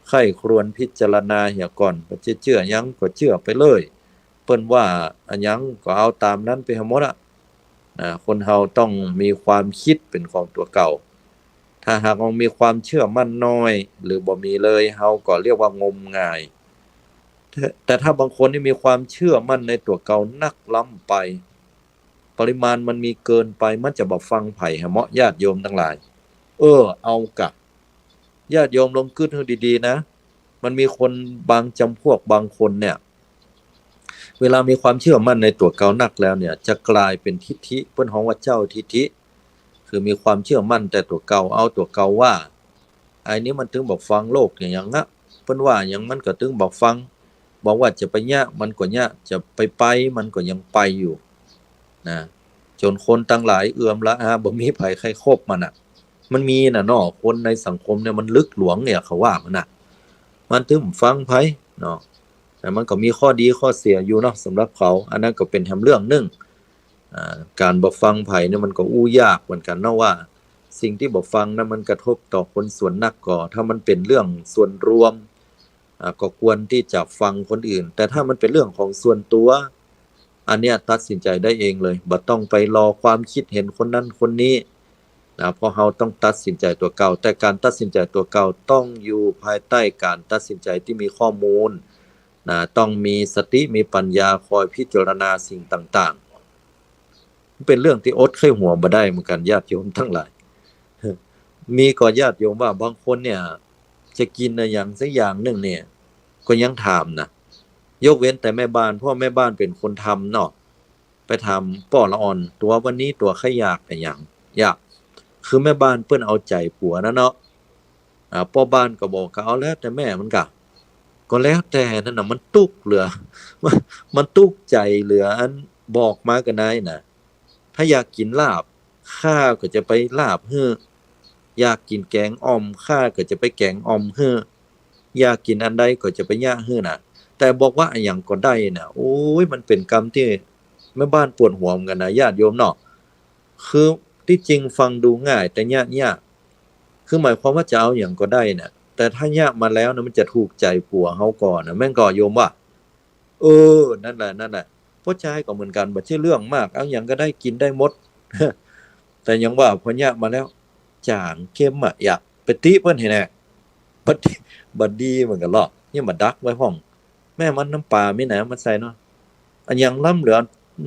S2: ใคร่ครวญพิจารณาเหี่ยก่อนบ่เชื่อหยังก็เชื่อไปเลยเปิ้นว่าอันหยังก็เอาตามนั้นไปหมดอะคนเฮาต้องมีความคิดเป็นของตัวเก่าถ้าหากเรามีความเชื่อมั่นน้อยหรือบ่มีเลยเฮาก็เรียกว่างมงายแต่ถ้าบางคนที่มีความเชื่อมั่นในตัวเก่านักล้ำไปปริมาณมันมีเกินไปมันจะบ่ฟังไผให้เหมาะญาติโยมทั้งหลายเอากะญาติโยมลองคิดให้ดีๆนะมันมีคนบางจำพวกบางคนเนี่ยเวลามีความเชื่อมั่นในตัวเก่านักแล้วเนี่ยจะกลายเป็นทิฏฐิเพิ่นฮ้องว่าเจ้าทิฏฐิคือมีความเชื่อมั่นแต่ตัวเก่าเอาตัวเก่าว่าไอ้นี้มันถึงบอกฟังโลกอย่างนะเพิ่นว่าอย่างมันก็ถึงบอกฟังบอกว่าจะไปยะมันก็ยะจะไปมันก็ยังไปอยู่นะจนคนตั้งหลายเอือมละบ่มีไผใครคบมันน่ะมันมีน่ะเนาะคนในสังคมเนี่ยมันลึกหลวงเนี่ยเขาว่ามันน่ะมันถึงฟังไผเนาะแต่มันก็มีข้อดีข้อเสียอยู่เนาะสำหรับเขาอันนั้นก็เป็นแฮมเรื่องนึงการบ่ฟังไผเนี่ยมันก็อู้ยากเหมือนกันเนาะว่าสิ่งที่บ่ฟังนั้นมันกระทบต่อคนส่วนนักก็ถ้ามันเป็นเรื่องส่วนรวมก็ควรที่จะฟังคนอื่นแต่ถ้ามันเป็นเรื่องของส่วนตัวอันเนี้ยตัดสินใจได้เองเลยบ่ต้องไปรอความคิดเห็นคนนั้นคนนี้เพราะเราต้องตัดสินใจตัวเก่าแต่การตัดสินใจตัวเก่าต้องอยู่ภายใต้การตัดสินใจที่มีข้อมูลต้องมีสติมีปัญญาคอยพิจารณาสิ่งต่างๆเป็นเรื่องที่อดเคยหัวบ่ได้เหมือนกันญาติโยมทั้งหลายมีก็ญาติโยมว่าบางคนเนี่ยจะกินอย่างสักอย่างนึงเนี่ยก็ยังถามนะยกเว้นแต่แม่บ้านเพราะแม่บ้านเป็นคนทำเนาะไปทำป้อละอ่อนตัววันนี้ตัวใครอยากแต่อย่างอยากคือแม่บ้านเปิ้นเอาใจผัวนะเนาะพ่อบ้านก็บอกก็เอาแล้วแต่แม่มันก็แล้วแต่นั่นน่ะมันตุกเหลือมันตุกใจเหลืออันบอกมาก็ได้น่ะถ้าอยากกินลาบข้าก็จะไปลาบเฮ้ออยากกินแกงอ่อมข้าก็จะไปแกงอ่อมเฮ้ออยากกินอันใดก็จะไปย่าเฮ้อน่ะ แต่บอกว่าอะหยังก็ได้น่ะโอ้ยมันเป็นกรรมที่แม่บ้านปวดหัวเหมือนกันนะญาติโยมเนาะคือที่จริงฟังดูง่ายแต่ยากคือหมายความว่าจะเอาหยังก็ได้น่ะแต่ถ้ายากมาแล้วนะมันจะถูกใจผัวเฮาก่อนน่ะแม่นก็โยมว่าเออนั่นแหละผู้ชายก็เหมือนกันบ่ใช่เรื่องมากเอาหยังก็ได้กินได้หมดแต่ยังว่าพอยากมาแล้วจางเค็มอะอยากไปติเพิ่นให้แน่บัดบัดดีเหมือนกันเนาะนี่มาดักไว้ห้องแม่มันน้ำปลามีไหนมาใส่เนาะอันยังล้ำเหลือ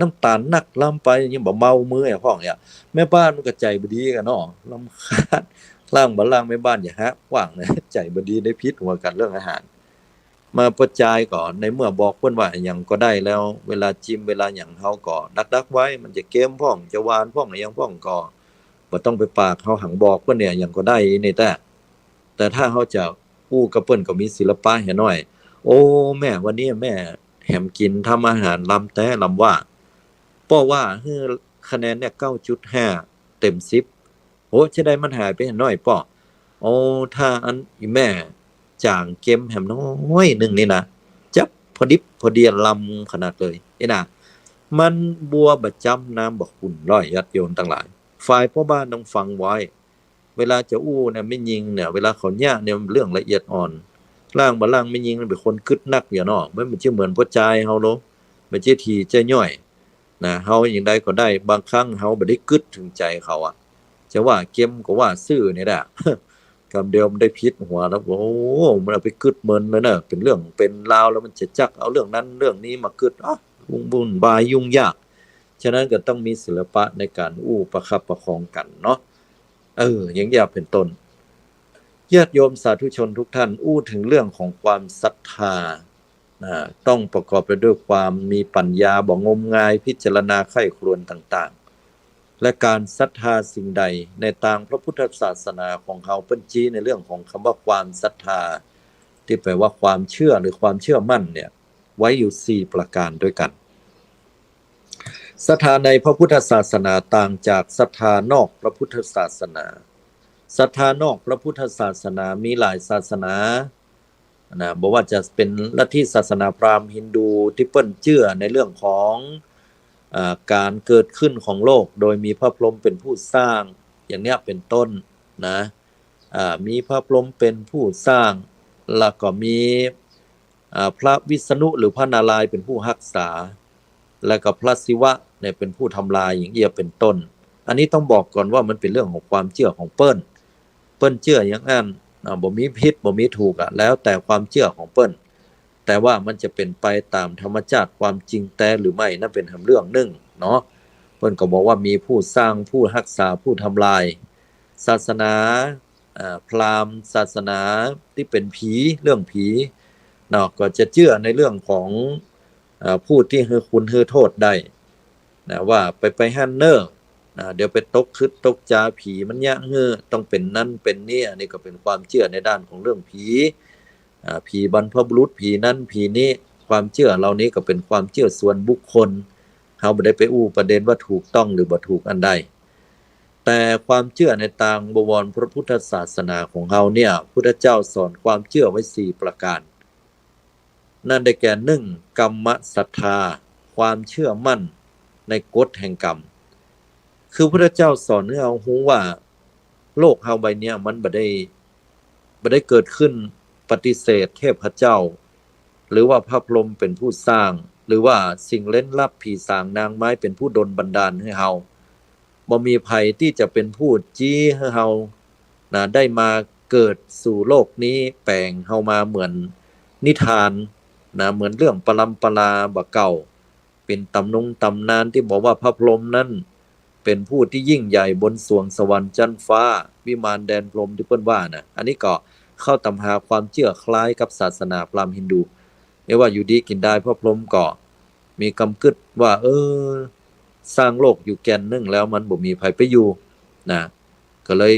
S2: น้ำตาลนักล้ำไปยังบ่เมามือไอ้ห้องเนี่ยแม่บ้านมันก็ใจบ่ดีกันเนาะรำคาญล่างบ่ล่างแม่บ้านอย่าฮะว่างนะใจบ่ดีได้พิษหัวกันเรื่องอาหารมาประจายก่อนในเมื่อบอกเพิ่นว่าอิหยังก็ได้แล้วเวลาจิ้มเวลาหยังเฮาก็ดักไว้มันจะเค็มพ้องจะหวานพ้องอิหยังพ้องก็บ่ต้องไปปากเฮาหังบอกเพิ่นเนี่ยหยังก็ได้นี่แต่ถ้าเฮาจะอู้กับเพิ่นก็มีศิลปะให้หน่อยโอ้แม่วันนี้แม่แหมกินทำอาหารลำแต่ลำว่าป้อว่าฮือคะแนนเนี่ย 9.5 เต็ม 10โอ้จะได้มันหายไปน้อยป้อโอ้ถ้าอันอีแม่จางเค็มแหมน้อยหนึงนี่นะจับพอดิบพอดีลำขนาดเลยไอ้น่ะมันบัวบ่จำน้ำบ่ขุ่นร้อยญาติโยมทั้งหลายฝ่ายพ่อบ้านต้องฟังไว้เวลาจะอู้เนี่ยไม่ยิงเนี่ยเวลาเขายากเนี่ยเรื่องละเอียดอ่อนล่างบ่ล่างไม่ยิงเป็นคนคึดนักอย่าเนาะมันสิเหมือนพ่อชายเฮาเนาะมันสิทีจะย่อยนะเฮาอย่างใดก็ได้บางครั้งเฮาบ่ได้กึดถึงใจเขาอะจะว่าเค็มก็ว่าซื่อนี่แหละ คำเดียวมันได้พิษหัวแล้วโอ้มันเอาไปกึดเมินเลยนะเป็นเรื่องเป็นราวแล้วมันจะจักเอาเรื่องนั้นเรื่องนี้มากึดวุ่นวายยุ่งยากฉะนั้นก็ต้องมีศิลปะในการอู้ประคับประคองกันเนาะอย่างนี้เป็นต้นญาติโยมสาธุชนทุกท่านอู้ถึงเรื่องของความศรัทธาต้องประกอบไปด้วยความมีปัญญาบ่งมงายพิจารณาไข้ครวญต่างๆและการศรัทธาสิ่งใดในทางพระพุทธศาสนาของเขาเปิ้นชี้ในเรื่องของคำว่าความศรัทธาที่แปลว่าความเชื่อหรือความเชื่อมั่นเนี่ยไว้อยู่4ประการด้วยกันศรัทธาในพระพุทธศาสนาต่างจากศรัทธานอกพระพุทธศาสนาศรัทธานอกพระพุทธศาสนามีหลายศาสนาบอกว่าจะเป็นลัทธิศาสนาพราหมณ์ฮินดูที่เปิ้นเชื่อในเรื่องของการเกิดขึ้นของโลกโดยมีพระพรหมเป็นผู้สร้างอย่างเนี้ยเป็นต้นนะมีพระพรหมเป็นผู้สร้างแล้วก็มีพระวิษณุหรือพระนารายณ์เป็นผู้รักษาแล้วก็พระศิวะเนี่ยเป็นผู้ทำลายอย่างเงี้ยเป็นต้นอันนี้ต้องบอกก่อนว่ามันเป็นเรื่องของความเชื่อของเปิ้นเชื่ออย่างนั้นบ่มีผิดบ่มีถูกแล้วแต่ความเชื่อของเปิ้นแต่ว่ามันจะเป็นไปตามธรรมชาติความจริงแต่หรือไม่นั่นเป็นเรื่องนึงเนาะเปิ้นก็บอกว่ามีผู้สร้างผู้รักษาผู้ทำลายศาสนาพราหมณ์ศาสนาที่เป็นผีเรื่องผีเนาะก็จะเชื่อในเรื่องของผู้ที่ให้คุณให้โทษได้นะว่าไปหั่นเนอร์เดี๋ยวไปตกคึดตกจาผีมันยะต้องเป็นนั่นเป็นนี่อันนี้ก็เป็นความเชื่อในด้านของเรื่องผีผีบรรพบุรุษผีนั้นผีนี้ความเชื่อเหล่านี้ก็เป็นความเชื่อส่วนบุคคลเฮาบ่ได้ไปอู้ประเด็นว่าถูกต้องหรือบ่ถูกอันใดแต่ความเชื่อในทางบวรพระพุทธศาสนาของเฮาเนี่ยพุทธเจ้าสอนความเชื่อไว้4ประการนั่นได้แก่1กรรมศรัทธาความเชื่อมั่นในกฎแห่งกรรมคือพระเจ้าสอนให้เรารู้ว่าโลกเฮาใบเนี้ยมันบ่ได้เกิดขึ้นปฏิเสธเทพเจ้าหรือว่าพระพรหมเป็นผู้สร้างหรือว่าสิ่งเล่นลับผีสางนางไม้เป็นผู้ดลบันดาลให้เฮาบ่มีภัยที่จะเป็นผู้จี้ให้เฮาได้มาเกิดสู่โลกนี้แปลงเฮามาเหมือนนิทานเหมือนเรื่องปรัมปราบ่เก่าเป็นตำนานที่บอกว่าพระพรหมนั้นเป็นผู้ที่ยิ่งใหญ่บนสวงสวรรค์ชั้นฟ้าวิมานแดนพรหมที่เปิ้นว่าอันนี้ก็เข้าตำหาความเชื่อคล้ายกับศาสนาพราหมณ์ฮินดูไม่ว่าอยู่ดีกินได้พระพรหมก็มีกำกึดว่าสร้างโลกอยู่แก่นนึงแล้วมันบ่มีภัยไปอยู่ก็เลย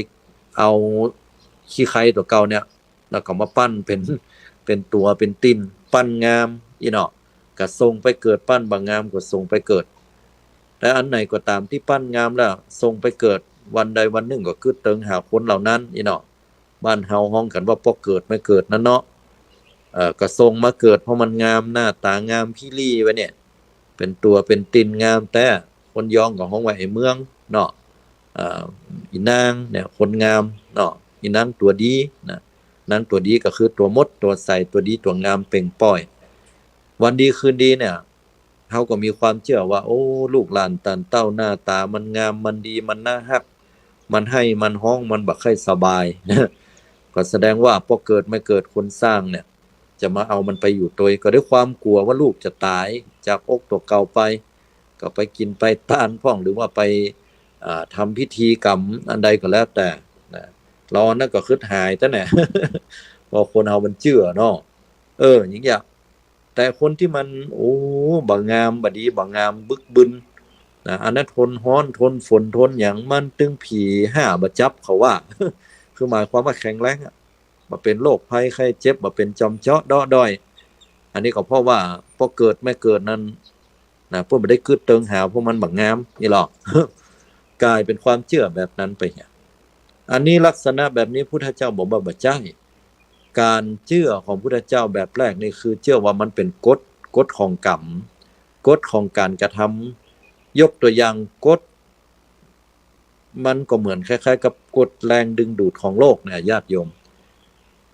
S2: เอาขี้ไข่ตัวเก่าเนี่ยแล้วก็มาปั้นเป็นตัวเป็นติ้นปั้นงามอีเนาะก็ส่งไปเกิดปั้นบางงามก็ส่งไปเกิดและอันไหนก็ตามที่ปั้นงามแล้วส่งไปเกิดวันใดวันหนึ่งก็คือเติงหาคนเหล่านั้นอีเนาะบ้านเฮาฮ้องกันว่าพอเกิดไม่เกิดนั่นเนาะ ก็ทรงมาเกิดเพราะมันงามหน้าตางามขี้ลี่ไว้เนี่ยเป็นตัวเป็นตินงามแต่คนยองของห้องไว้ไอ้เมืองเนาะอีนางเนี่ยคนงามเนาะอีนางตัวดีนะนางตัวดีก็คือตัวมดตัวใสตัวดีตัวงามเปล่งป้อยวันดีคืนดีเนี่ยเขาก็มีความเชื่อว่าโอ้ลูกหลานตันเต้าหน้าตามันงามมันดีมันน่าฮักมันให้มันห้องมันบักให้สบาย ก็แสดงว่าพอเกิดไม่เกิดคนสร้างเนี่ยจะมาเอามันไปอยู่ตัวก็ด้วยความกลัวว่าลูกจะตายจากอกตัวเก่าไปก็ไปกินไปต้านพ่องหรือว่าไปทำพิธีกรรมอันใดก็แล้วแต่นะเรานั่นก็คืดหายแต่เนี่ย พอคนเอามันเชื่อเนาะอย่างเงี้ยแต่คนที่มันโอ้บางงามบดีบางงามบึกบึนนะอันนั้นทนร้อนทนฝนทนอย่างมันตึงผีห้าบจับเขาว่า คือหมายความว่าแข็งแรงมาเป็นโรคภัยไข้เจ็บมาเป็นจอมเจาะด้อด้อยอันนี้ก็เพราะว่าพอเกิดไม่เกิดนั้นนะพวกมันได้กึดเติงหาพวกมันบางงามนี่หรอก กลายเป็นความเชื่อแบบนั้นไปเนี่ยอันนี้ลักษณะแบบนี้พุทธเจ้าบอกว่าบ่ใช่การเชื่อของพุทธเจ้าแบบแรกนี่คือเชื่อว่ามันเป็นกฎของกรรมกฎของการกระทำยกตัวอย่างกฎมันก็เหมือนคล้ายๆกับกฎแรงดึงดูดของโลกเนี่ยญาติโยม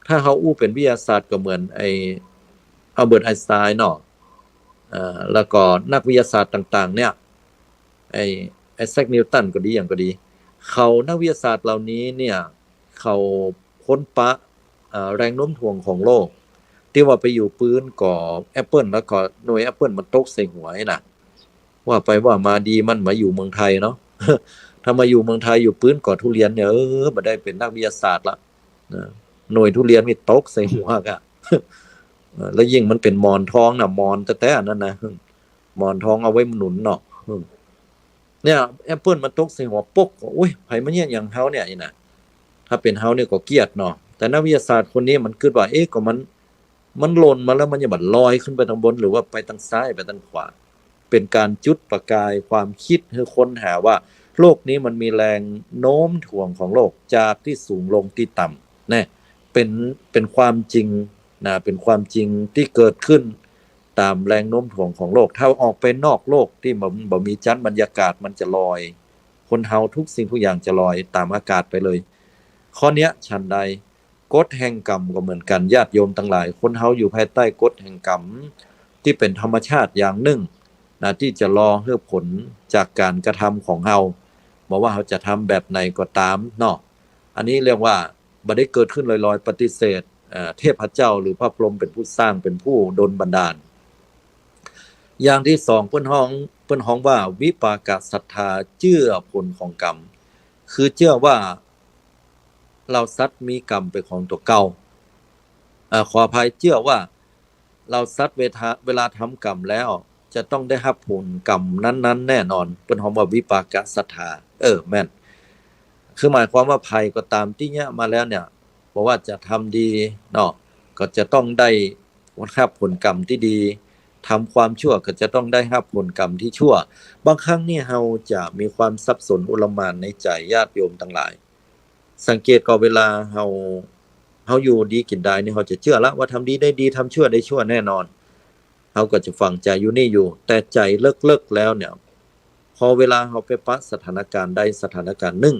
S2: ถ้าเขาอู้เป็นวิทยาศาสตร์ก็เหมือนอัลเบิร์ตไอน์สไตน์เนาะแล้วก็นักวิทยาศาสตร์ต่างๆเนี่ยไอแซคนิวตันก็ดีอย่างก็ดีเขานักวิทยาศาสตร์เหล่านี้เนี่ยเขาค้นปะแรงโน้มถ่วงของโลกที่ว่าไปอยู่ปืนก่อแอปเปิลแล้วก็หน่วยแอปเปิลมันตกใส่หัวน่ะว่าไปว่ามาดีมันมาอยู่เมืองไทยเนาะ ถ้ามาอยู่เมืองไทยอยู่ปืนก่อทุเรียนเนี่ยบ่ได้เป็นนักวิทยาศาสตร์ละหน่วยทุเรียนมีตกใส่หัวกะ แล้วยิ่งมันเป็นหมอนทองนะหมอนแต่อันนั้นนะหมอนทองเอาไว้หนุนเนาะเนี่ยแอปเปิลมันตกใส่หัวปกอุ้ยไผมันเนี่ยอย่างเฮาเนี่ยนะถ้าเป็นเฮาเนี่ยก็เกลียดเนาะแต่นักวิทยาศาสตร์คนนี้มันคิดว่าก็มันหล่นมาแล้วมันจะบัดลอยขึ้นไปทางบนหรือว่าไปทางซ้ายไปทางขวาเป็นการจุดประกายความคิดให้ค้นหาว่าโลกนี้มันมีแรงโน้มถ่วงของโลกจากที่สูงลงที่ต่ำเนี่ยเป็นความจริงนะเป็นความจริงที่เกิดขึ้นตามแรงโน้มถ่วงของโลกถ้าออกไปนอกโลกที่บ่มีชั้นบรรยากาศมันจะลอยคนเฮาทุกสิ่งทุกอย่างจะลอยตามอากาศไปเลยข้อเนี้ยฉันใดกฎแห่งกรรมก็เหมือนกันญาติโยมทั้งหลายคนเฮาอยู่ภายใต้กฎแห่งกรรมที่เป็นธรรมชาติอย่างหนึ่งนะที่จะรอให้ผลจากการกระทำของเฮาบอกว่าเขาจะทำแบบไหนก็ตามเนาะอันนี้เรียกว่าบ่ได้เกิดขึ้นลอยๆปฏิเสธเทพเจ้าหรือพระพรหมเป็นผู้สร้างเป็นผู้ดลบันดาลอย่างที่สองเพิ่นฮ้องว่าวิปากศรัทธาเชื่อผลของกรรมคือเชื่อว่าเราสัตว์มีกรรมเป็นของตัวเก่าขออภัยเชื่อว่าเราสัตว์เวลาทำกรรมแล้วจะต้องได้รับผลกรรมนั้นๆแน่นอนเพิ่นฮ้องว่าวิปากศรัทธาแม่นคือหมายความว่าภัยก็ตามที่เนี่ยมาแล้วเนี่ยบอกว่าจะทำดีเนาะก็จะต้องได้รับผลกรรมที่ดีทำความชั่วก็จะต้องได้รับผลกรรมที่ชั่วบางครั้งนี่เราจะมีความสับสนโอลหม่านในใจญาติโยมทั้งหลายสังเกตก็เวลาเราอยู่ดีกินได้นี่เราจะเชื่อละว่าทำดีได้ดีทำชั่วได้ชั่วแน่นอนเราก็จะฝังใจอยู่นี่อยู่แต่ใจเลิกแล้วเนี่ยพอเวลาเราไปปะสถานการณ์ใดสถานการณ์หนึ่ง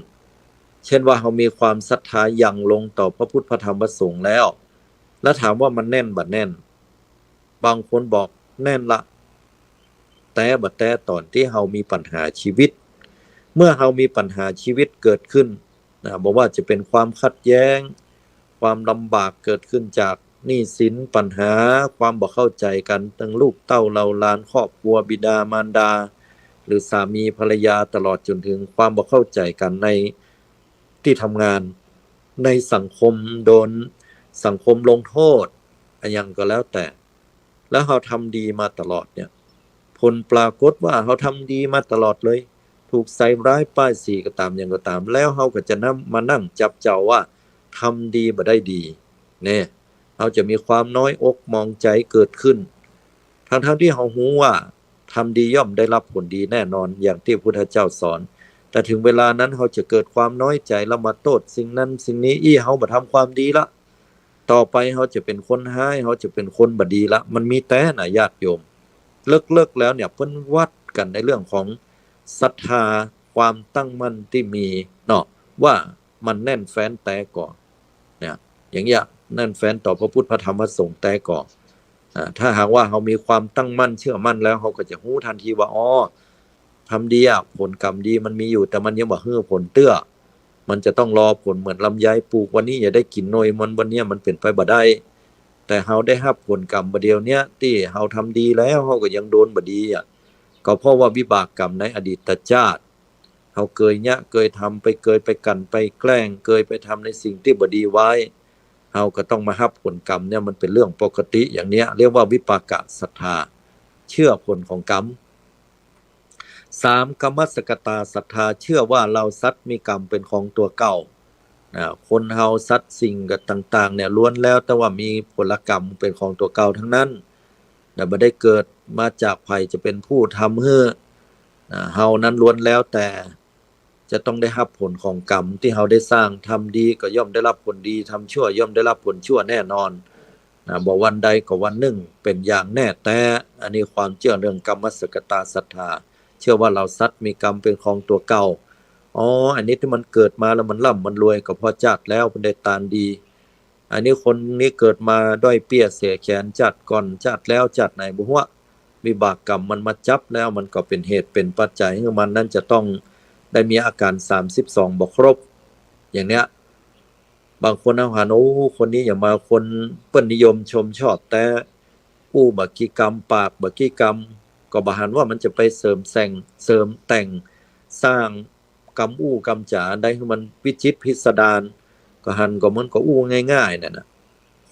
S2: เช่นว่าเรามีความศรัทธายังลงต่อพระพุทธพระธรรมพระสงฆ์แล้วถามว่ามันแน่นบัดแน่นบางคนบอกแน่นละแต่ตอนที่เรามีปัญหาชีวิตเมื่อเรามีปัญหาชีวิตเกิดขึ้นบอกว่าจะเป็นความขัดแย้งความลำบากเกิดขึ้นจากหนี้สินปัญหาความบ่เข้าใจกันทั้งลูกเต้าเราหลานครอบครัวบิดามารดาหรือสามีภรรยาตลอดจนถึงความบ่เข้าใจกันในที่ทำงานในสังคมโดนสังคมลงโทษอะไรอย่างก็แล้วแต่แล้วเราทำดีมาตลอดเนี่ยผลปรากฏว่าเราทำดีมาตลอดเลยถูกใส่ร้ายป้ายสีก็ตามอย่างก็ตามแล้วเราก็จะมานั่งจับเจ้าว่าทำดีบ่ได้ดีเนี่ยเราจะมีความน้อยอกมองใจเกิดขึ้นทั้งที่เรารู้ว่าทำดีย่อมได้รับผลดีแน่นอนอย่างที่พระพุทธเจ้าสอนแต่ถึงเวลานั้นเราจะเกิดความน้อยใจแล้วมาโทษสิ่งนั้นสิ่งนี้เฮาบ่ทำความดีละ ต่อไปเขาจะเป็นคนห้ายเขาจะเป็นคนบดีละมันมีแต่นะญาติโยมเลิกแล้วเนี่ยเพิ่นวัดกันในเรื่องของศรัทธาความตั้งมั่นที่มีเนาะว่ามันแน่นแฟ้นแต่ก่อนเนี่ยอย่างเงี้ยแน่นแฟ้นต่อพระพุทธพระธรรมพระสงฆ์แต่ก่อนถ้าหากว่าเขามีความตั้งมั่นเชื่อมั่นแล้วเขาก็จะรู้ทันทีว่าอ๋อทำดีอ่ะผลกรรมดีมันมีอยู่แต่มันยังบ่ฮื้อผลเตื้อมันจะต้องรอผลเหมือนลำไยปลูกวันนี้อย่าได้กินหน่วยมันวันนี้มันเป็นไปบ่ได้แต่เฮาได้รับผลกรรมบ่เดียวเนี้ยที่เฮาทำดีแล้วเฮาก็ยังโดนบ่ดีอ่ะก็เพราะว่าวิบากกรรมในอดีตชาติเฮาเคยทำไปเคยไปกันไปแกล้งเคยไปทำในสิ่งที่บ่ดีไว้เฮาก็ต้องมารับผลกรรมเนี่ยมันเป็นเรื่องปกติอย่างเนี้ยเรียกว่าวิปากศรัทธาเชื่อผลของกรรม3กรรมสกตาศรัทธาเชื่อว่าเราสัตว์มีกรรมเป็นของตัวเก่าคนเฮาสัตว์สิ่งต่างๆเนี่ยล้วนแล้วแต่ว่ามีผลกรรมเป็นของตัวเก่าทั้งนั้นบ่ได้เกิดมาจากไผจะเป็นผู้ทำให้เฮานั้นล้วนแล้วแต่จะต้องได้รับผลของกรรมที่เฮาได้สร้างทำดีก็ย่อมได้รับผลดีทำชั่วย่อมได้รับผลชั่วแน่นอนบ่วันใดก็วันหนึ่งเป็นอย่างแน่แต่อันนี้ความเชื่อเรื่องกรรมสกตาศรัทธาเชื่อว่าเราสัตว์มีกรรมเป็นของตัวเก่าอันนี้ที่มันเกิดมาแล้วมันร่ำมันรวยก็เพราะจัดแล้วมันได้ตานดีอันนี้คนนี้เกิดมาด้อยเปี้ยเสียแขนจัดก่อนจัดแล้วจัดไหนบ่ฮู้ว่าวิบากกรรมมันมาจับแล้วมันก็เป็นเหตุเป็นปัจจัยให้มันนั้นจะต้องได้มีอาการ32บ่ครบอย่างเนี้ยบางคนเอาหาคนนี้อย่ามาคนเปิ้นนิยมชมชอบแต่บักกี้กรรมปากบักกี้กรรมก็บ่หันว่ามันจะไปเสริมแต่งสร้างกรรมกรรมจ๋าได้ให้มันวิจิตรพิสดารก็หันก็มันก็ง่ายๆนั่นน่ะ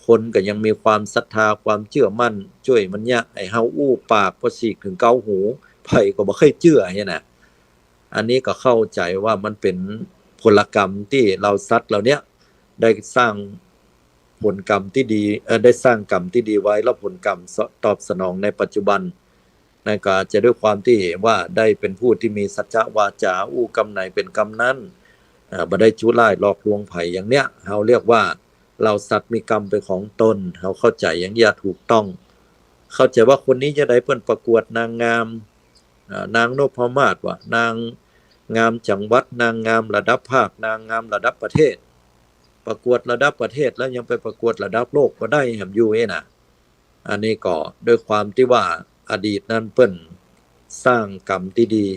S2: คนก็ยังมีความศรัทธาความเชื่อมั่นช่วยมันยะไอ้เฮาปากพอฉีกถึงเกาหูไผก็บ่เคยเชื่อเงี้ยน่ะอันนี้ก็เข้าใจว่ามันเป็นผลกรรมที่เราสัตว์เหล่านี้ได้สร้างผลกรรมที่ดีได้สร้างกรรมที่ดีไว้แล้วผลกรรมตอบสนองในปัจจุบันนั่นก็จะด้วยความที่ว่าได้เป็นผู้ที่มีสัจจะวาจากรรมไหนเป็นกรรมนั้นบ่ได้จุร้ายหลอกลวงไผอย่างเนี้ยเฮาเรียกว่าเราสัตว์มีกรรมเป็นของตนเฮาเข้าใจอย่างนี้ถูกต้องเข้าใจว่าคนนี้จะได้เพิ่นประกวดนางงามนางนพมาศว่านางงามจังหวัดนางงามระดับภาคนางงามระดับประเทศประกวดระดับประเทศแล้วยังไปประกวดระดับโลกก็ได้แหมอยู่น่ะอันนี้ก็ด้วยความที่ว่าอดีตนั้นเปิ้นสร้างกรรมที่ดี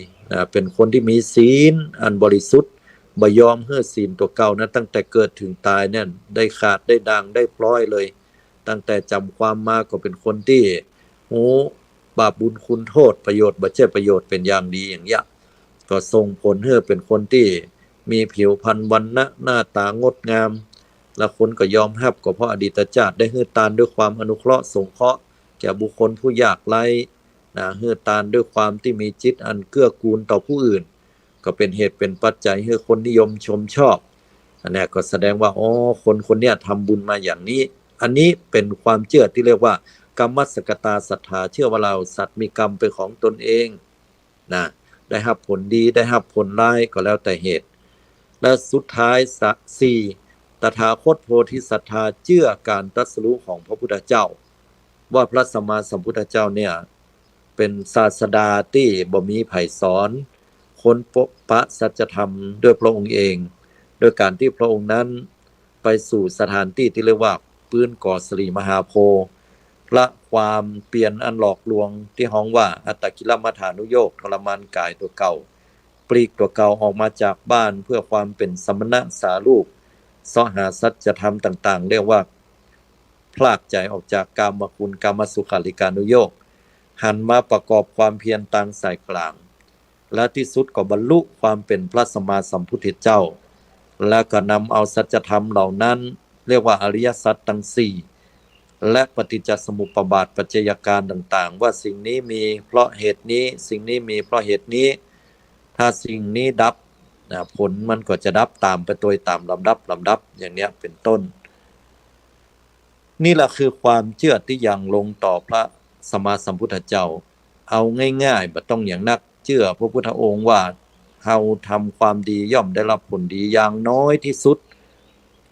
S2: เป็นคนที่มีศีลอันบริสุทธิ์บ่ยอมให้ศีลตัวเก่านั้นตั้งแต่เกิดถึงตายเนี่ยได้ขาดได้ด่างได้พร้อยเลยตั้งแต่จำความมาก็เป็นคนที่บาปบุญคุณโทษประโยชน์บ่ใช่ประโยชน์เป็นอย่างดีอย่างเงี้ยก็ส่งผลให้เป็นคนที่มีผิวพรรณวรรณะหน้าตางดงามและคนก็ยอมรับก็เพราะอดีตชาติได้ให้ทานด้วยความอนุเคราะห์สงเคราะห์แก่บุคคลผู้ยากไร้ให้ทานด้วยความที่มีจิตอันเกื้อกูลต่อผู้อื่นก็เป็นเหตุเป็นปัจจัยให้คนนิยมชมชอบอันนี้ก็แสดงว่าคนเนี้ยทำบุญมาอย่างนี้อันนี้เป็นความเชื่อที่เรียกว่ากรรมสกตาศรัทธาเชื่อว่าเราสัตว์มีกรรมเป็นของตนเองได้รับผลดีได้รับผลร้ายก็แล้วแต่เหตุและสุดท้าย4ตถาคตโพธิศรัทธาเชื่อการตรัสรู้ของพระพุทธเจ้าว่าพระสัมมาสัมพุทธเจ้าเนี่ยเป็นศาสดาที่บ่มีไผสอนค้นพบพระสัจธรรมด้วยพระองค์เองโดยการที่พระองค์นั้นไปสู่สถานที่ที่เรียกว่าปื้นก่อสิริมหาโพธิ์ละความเปลี่ยนอันหลอกลวงที่ฮ้องว่าอัตตกิลมัฏฐานุโยคทรมานกายตัวเก่าปลีกตัวเก่าออกมาจากบ้านเพื่อความเป็นสมณะสารูปเสาะหาสัจธรรมต่างๆเรียกว่าพลากใจออกจากกามคุณกามสุขาริการุโยคหันมาประกอบความเพียรต่างสายกลางและที่สุดก็บรรลุความเป็นพระสัมมาสัมพุทธเจ้าและก็นำเอาสัจธรรมเหล่านั้นเรียกว่าอริยสัจทั้ง4และปฏิจจสมุปบาทปัจจัยการต่างๆว่าสิ่งนี้มีเพราะเหตุนี้สิ่งนี้มีเพราะเหตุนี้ถ้าสิ่งนี้ดับผลมันก็จะดับตามไปโดยตามลำดับอย่างเนี้ยเป็นต้นนี่แหละคือความเชื่อที่ยังลงต่อพระสัมมาสัมพุทธเจ้าเอาง่ายๆบ่ต้องอย่างนักเชื่อพระพุทธองค์ว่าเฮาทำความดีย่อมได้รับผลดีอย่างน้อยที่สุด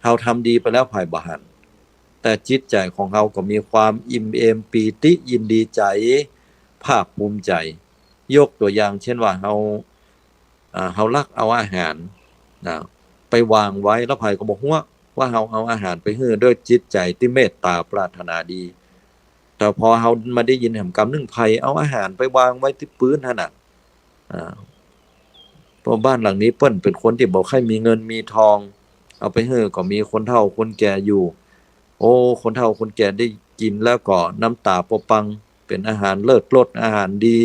S2: เฮาทำดีไปแล้วภายบ่หัน แต่จิตใจของเราก็มีความอิ่มเอมปีติยินดีใจภาคภูมิใจยกตัวอย่างเช่นว่าเฮารักเอาอาหารนะไปวางไว้แล้วไผก็บ่ฮู้ว่าเฮาเอาอาหารไปให้ด้วยจิตใจที่เมตตาปรารถนาดีแต่พอเฮามาได้ยินแห่งกำนึงไผเอาอาหารไปวางไว้ที่พื้นนั่นน่ะอ่าเพราะบ้านหลังนี้เปิ้นเป็นคนที่บ่ค่อยมีเงินมีทองเอาไปให้ก็มีคนเฒ่าคนแก่อยู่โอ้คนเฒ่าคนแก่ได้กินแล้วก็น้ำตาปปังเป็นอาหารเลิศรสอาหารดี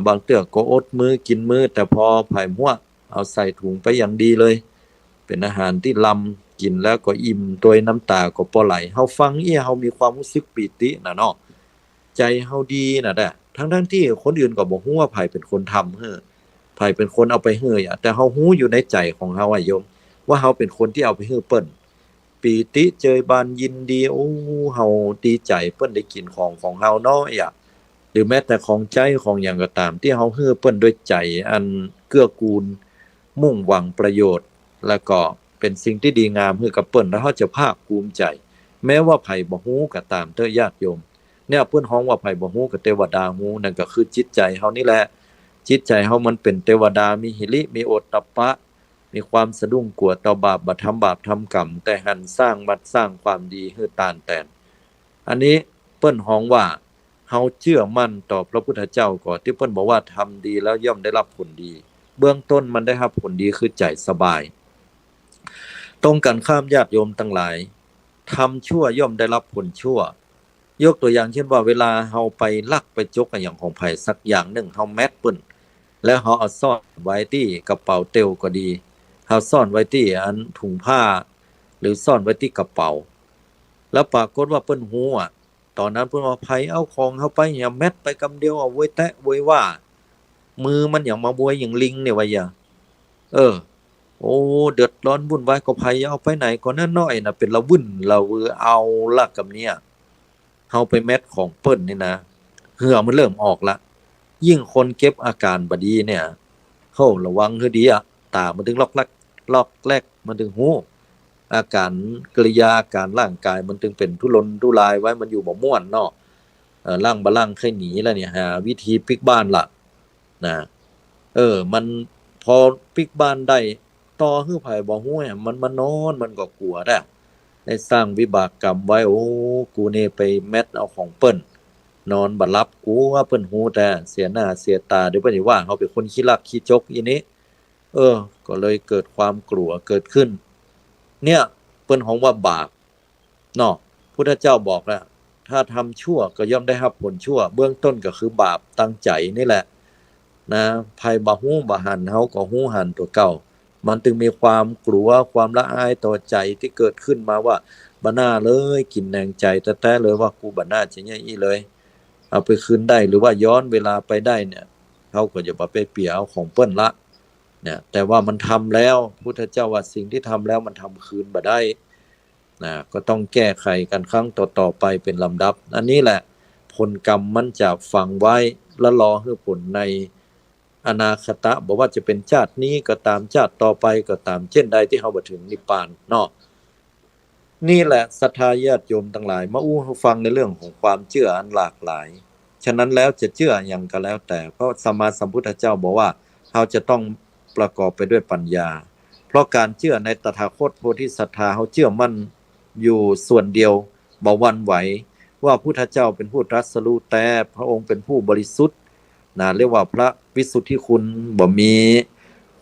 S2: บางเทื่อก็อดมื้อกินมื้อแต่พอไผมั่วเอาใส่ถุงไปอย่างดีเลยเป็นอาหารที่ล้ำกินแล้วก็อิ่มโดยน้ำตาก็บ่ไหลเฮาฟังเฮามีความรู้สึกปีติน่ะเนาะใจเฮาดีน่ะแหละทั้งๆที่คนอื่นก็บ่ฮู้ว่าไผเป็นคนทำให้ไผเป็นคนเอาไปให้แต่เฮาฮู้อยู่ในใจของเฮาโยมว่าเฮาเป็นคนที่เอาไปให้เปิ้นปีติเจยบานยินดีโอ้เฮาดีใจเปิ้นได้กินของเฮาเนาะหรือแม้แต่ของใจของหยังก็ตามที่เฮาให้เปิ้นด้วยใจอันเกื้อกูลมุ่งหวังประโยชน์แล้วก็เป็นสิ่งที่ดีงามให้กับเปิ้นแล้วเฮาจะภาคภูมิใจแม้ว่าไผบ่ฮู้ก็ตามเด้อญาติโยมเนี่ยเพิ่นฮ้องว่าไผบ่ฮู้ก็เทวดาฮู้นั่นก็คือจิตใจเฮานี่แหละจิตใจเฮามันเป็นเทวดามีหิริมีโอตตัปปะมีความสะดุ้งกลัวต่อบาปบ่ทำบาปทำกรรมแต่หันสร้างบัดสร้างความดีให้ตานแตนอันนี้เปิ้นฮ้องว่าเฮาเชื่อมั่นต่อพระพุทธเจ้าก่อนที่เพิ่นบอกว่าทำดีแล้วย่อมได้รับผลดีเบื้องต้นมันได้รับผลดีคือใจสบายตรงกันข้ามญาติโยมทั้งหลายทำชั่วย่อมได้รับผลชั่วยกตัวอย่างเช่นว่าเวลาเฮาไปลักไปจกอย่างของไผสักอย่างหนึ่งเฮาแมทปึ้นแล้วเฮาเอาซ่อนไว้ที่กระเป๋าเตวก็ดีเฮาซ่อนไว้ที่อันถุงผ้าหรือซ่อนไว้ที่กระเป๋าแล้วปรากฏว่าเปิ้นฮู้ตอนนั้นเพิ่นว่าไผเอาของเฮาไปอย่าแมทไปกำเดียวเอาไว้แตะไว้ว่ามือมันอย่างมาบวยอย่างลิงเนี่ยว่าอย่าโอ้เดือดร้อนวุ่นวายก็ไผเอาไปไหนก็น้อยๆน่ะเป็นละวุ่นละวือเอาละกับเนี่ยเฮาไปแมทของเปิ้นนี่นะเหงื่อมันเริ่มออกละยิ่งคนเก็บอาการบ่ดีเนี่ยเฮาระวังให้ดีตามันถึงล็อกแรกมันถึงฮู้อาการกริยาอาการร่างกายมันถึงเป็นทุรนทุรายไว้มันอยู่บ่ม่วนเนาะร่างบ่ร่างใครหนีแล้วเนี่ยหาวิธีพลิกบ้านล่ะนะมันพอพลิกบ้านได้ต่อคือไผบ่ฮู้มันมานอนมันก็กลัวได้สร้างวิบากกรรมไว้โอ้กูนี่ไปแมทเอาของเปิ้นนอนบ่หลับกูว่าเปิ้นฮู้แต่เสียหน้าเสียตาเดี๋ยวเปิ้นสิว่าเฮาเป็นคนขี้ลักขี้จกอีนี้ก็เลยเกิดความกลัวเกิดขึ้นเนี่ยเปิ้นฮ้องว่าบาปเนาะพุทธเจ้าบอกแล้วถ้าทำชั่วก็ย่อมได้รับผลชั่วเบื้องต้นก็คือบาปตั้งใจนี่แหละนะภัยบ่ฮู้บ่หันเฮาก็ฮู้หันตัวเก่ามันจึงมีความกลัวความละอายต่อใจที่เกิดขึ้นมาว่าบ่น่าเลยกินแหนงใจแท้ๆเลยว่ากูบ่น่าจะอย่างนี้เลยเอาไปคืนได้หรือว่าย้อนเวลาไปได้เนี่ยเฮาก็จะบ่ไปเปียเอาของเปิ้นละเนี่ยแต่ว่ามันทำแล้วพุทธเจ้าว่าสิ่งที่ทำแล้วมันทำคืนบ่ได้นะก็ต้องแก้ไขกันครั้งต่อๆไปเป็นลำดับอันนี้แหละผลกรรมมันจะฝังไว้และรอให้ผลในอนาคตบอกว่าจะเป็นชาตินี้ก็ตามชาติต่อไปก็ตามเช่นใดที่เฮาบ่ถึงนิพพานเนาะนี่แหละศรัทธาญาติโยมทั้งหลายมาอู้ให้ฟังในเรื่องของความเชื่ออันหลากหลายฉะนั้นแล้วจะเชื่อหยังก็แล้วแต่เพราะสัมมาสัมพุทธเจ้าบอกว่าเฮาจะต้องประกอบไปด้วยปัญญาเพราะการเชื่อในตถาคตโพธิศรัทธาเฮาเชื่อมั่นอยู่ส่วนเดียวบ่หวั่นไหวว่าพุทธเจ้าเป็นผู้ตรัสรู้แต่พระองค์เป็นผู้บริสุทธิ์เรียกว่าพระวิสุทธิคุณบ่มี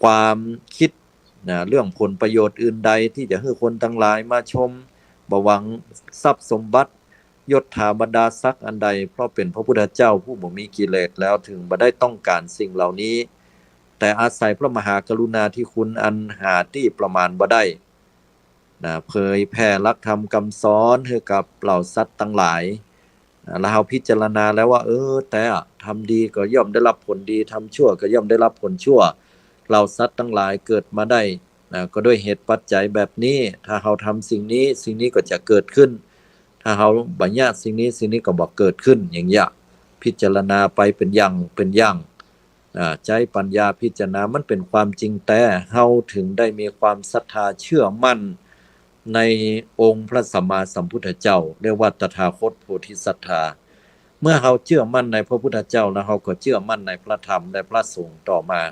S2: ความคิดเรื่องผลประโยชน์อื่นใดที่จะให้คนทั้งหลายมาชมบ่หวังทรัพย์สมบัติยศถาบรรดาศักดิ์อันใดเพราะเป็นพระพุทธเจ้าผู้บ่มีกิเลสแล้วถึงบ่ได้ต้องการสิ่งเหล่านี้แต่อาศัยพระมหากรุณาธิคุณอันหาที่ประมาณบ่ได้เผยแผ่หลักธรรมคำสอนให้กับเหล่าสัตว์ทั้งหลายแล้วเฮาพิจารณาแล้วว่าแต่ทำดีก็ย่อมได้รับผลดีทำชั่วก็ย่อมได้รับผลชั่วเหล่าสัตว์ทั้งหลายเกิดมาได้ก็ด้วยเหตุปัจจัยแบบนี้ถ้าเฮาทำสิ่งนี้ก็จะเกิดขึ้นถ้าเฮาบ่ญาสิ่งนี้ก็บ่เกิดขึ้นอย่างเงี้ยพิจารณาไปเป็นอย่างใจปัญญาพิจารณามันเป็นความจริงแต่เฮาถึงได้มีความศรัทธาเชื่อมั่น ในองค์พระสัมมาสัมพุทธเจ้าเรียกว่าตถาคตโพธิสัตถาเมื่อเราเชื่อมั่นในพระพุทธเจ้าแล้วเราก็เชื่อมั่นในพระธรรมและพระสงฆ์ต่อมา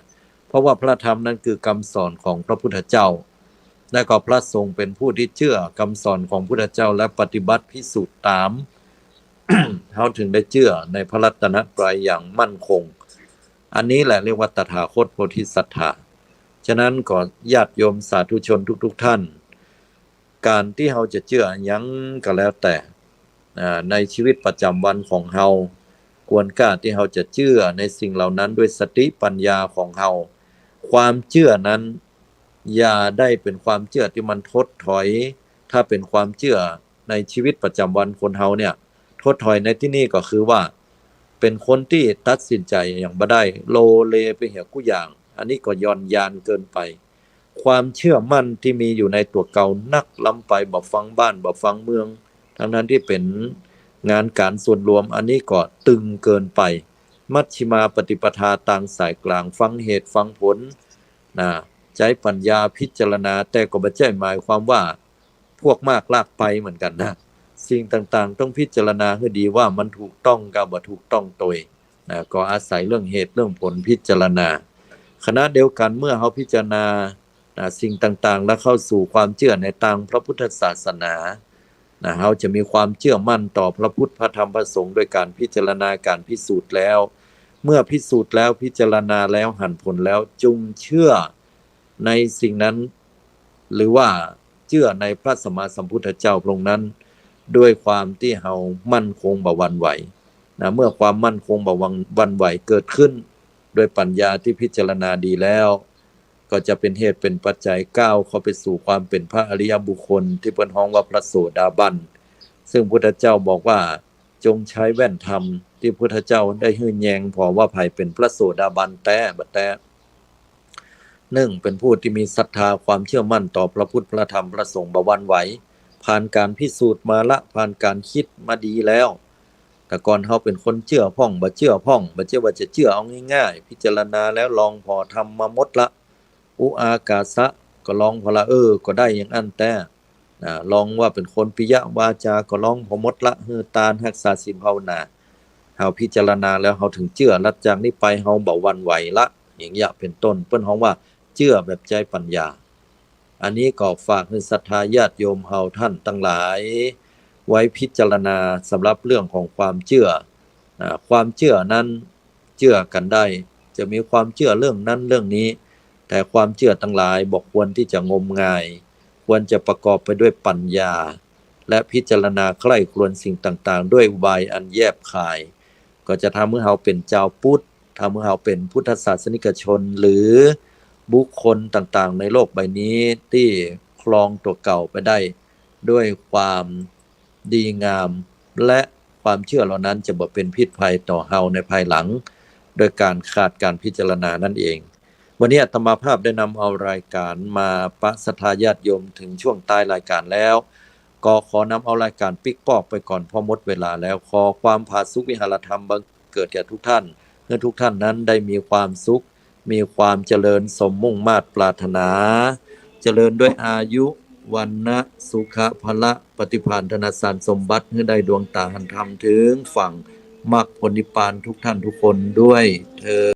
S2: เพราะว่าพระธรรมนั้นคือคำสอนของพระพุทธเจ้าและก็พระสงฆ์เป็นผู้ที่เชื่อคำสอนของพระพุทธเจ้าและปฏิบัติพิสูจน์ตาม เขาถึงได้เชื่อในพระรัตนตรัยอย่างมั่นคงอันนี้แหละเรียกว่าตถาคตโพธิสัตถะฉะนั้นก็ญาติโยมสาธุชนทุกท่านการที่เราจะเชื่อยังก็แล้วแต่ในชีวิตประจำวันของเราควรกล้าที่เราจะเชื่อในสิ่งเหล่านั้นด้วยสติปัญญาของเราความเชื่อนั้นอย่าได้เป็นความเชื่อที่มันทดถอยถ้าเป็นความเชื่อในชีวิตประจำวันคนเราเนี่ยทดถอยในที่นี้ก็คือว่าเป็นคนที่ตัดสินใจอย่างบ่ได้โลเลไปเหี่ยกู้อย่างอันนี้ก็ย่อนยานเกินไปความเชื่อมั่นที่มีอยู่ในตัวเก่านักล้ำไปบ่ฟังบ้านบ่ฟังเมืองทั้งนั้นที่เป็นงานการส่วนรวมอันนี้ก็ตึงเกินไปมัชฌิมาปฏิปทาต่างสายกลางฟังเหตุฟังผลใจปัญญาพิจารณาแต่ก็บ่ใช่หมายความว่าพวกมากลากไปเหมือนกันนะสิ่งต่างๆต้องพิจารณาให้ดีว่ามันถูกต้องกับบ่ถูกต้องตัวก็อาศัยเรื่องเหตุเรื่องผลพิจารณาขณะเดียวกันเมื่อเราพิจารณาสิ่งต่างๆแล้วเข้าสู่ความเชื่อในทางพระพุทธศาสนาเราจะมีความเชื่อมั่นต่อพระพุทธพระธรรมพระสงฆ์โดยการพิจารณาการพิสูจน์แล้วเมื่อพิสูจน์แล้วพิจารณาแล้วหันผลแล้วจงเชื่อในสิ่งนั้นหรือว่าเชื่อในพระสัมมาสัมพุทธเจ้าพระองค์นั้นด้วยความที่เรามั่นคงบ่หวั่นไหวเมื่อความมั่นคงบ่หวั่นไหวเกิดขึ้นด้วยปัญญาที่พิจารณาดีแล้วก็จะเป็นเหตุเป็นปัจจัยก้าวเข้าไปสู่ความเป็นพระอริยบุคคลที่เพิ่นฮ้องว่าพระโสดาบันซึ่งพุทธเจ้าบอกว่าจงใช้แว่นธรรมที่พุทธเจ้าได้ฮื้อแยงพอว่าไผเป็นพระโสดาบันแต่1เป็นผู้ที่มีศรัทธาความเชื่อมั่นต่อพระพุทธพระธรรมพระสงฆ์บ่หวั่นไหวผ่านการพิสูจน์มาละผ่านการคิดมาดีแล้วแต่ก่อนเฮาเป็นคนเชื่อพ่องบ่เชื่อพ่องบ่เชื่อว่าจะเชื่อเอาง่ายๆพิจารณาแล้วลองพอทำมาหมดละอุอากาสะก็ลองพอละก็ได้อย่างอันแต่ลองว่าเป็นคนปิยวาจาก็ลองพอหมดละฮือตานรักษาศีลภาวนาเฮาพิจารณาแล้วเฮาถึงเชื่อลัดจากนี้ไปเฮาบ่หวั่นไหวละอย่างเงี้ยเป็นต้นเพิ่นฮ้องว่าเชื่อแบบใจปัญญาอันนี้ก็ฝากให้ศรัทธาญาติโยมเฮาท่านทั้งหลายไว้พิจารณาสำหรับเรื่องของความเชื่อความเชื่อนั้นเชื่อกันได้จะมีความเชื่อเรื่องนั้นเรื่องนี้แต่ความเชื่อทั้งหลายบอกควรที่จะงมงายควรจะประกอบไปด้วยปัญญาและพิจารณาใคร่ครวญสิ่งต่างๆด้วยอุบายอันแยบคายก็จะทำให้เราเป็นชาวพุทธทำให้เราเป็นพุทธศาสนิกชนหรือบุคคลต่างๆในโลกใบนี้ที่ครองตัวเก่าไปได้ด้วยความดีงามและความเชื่อเหล่านั้นจะบ่เป็นพิษภัยต่อเฮาในภายหลังโดยการขาดการพิจารณานั่นเองวันนี้อาตมาภาพได้นำเอารายการมาประศรัทธาญาติโยมถึงช่วงท้ายรายการแล้วก็ขอนำเอารายการปิกปอกไปก่อนพอหมดเวลาแล้วขอความผาสุกวิหารธรรมบังเกิดแก่ทุกท่านเพื่อทุกท่านนั้นได้มีความสุขมีความเจริญสมมุ่งมาตรปรารถนาเจริญด้วยอายุวันนะสุขะพละปฏิภาณธนสารสมบัติให้ได้ดวงตาหันธรรมถึงฝั่งมรรคผลนิพพานทุกท่านทุกคนด้วยเถิด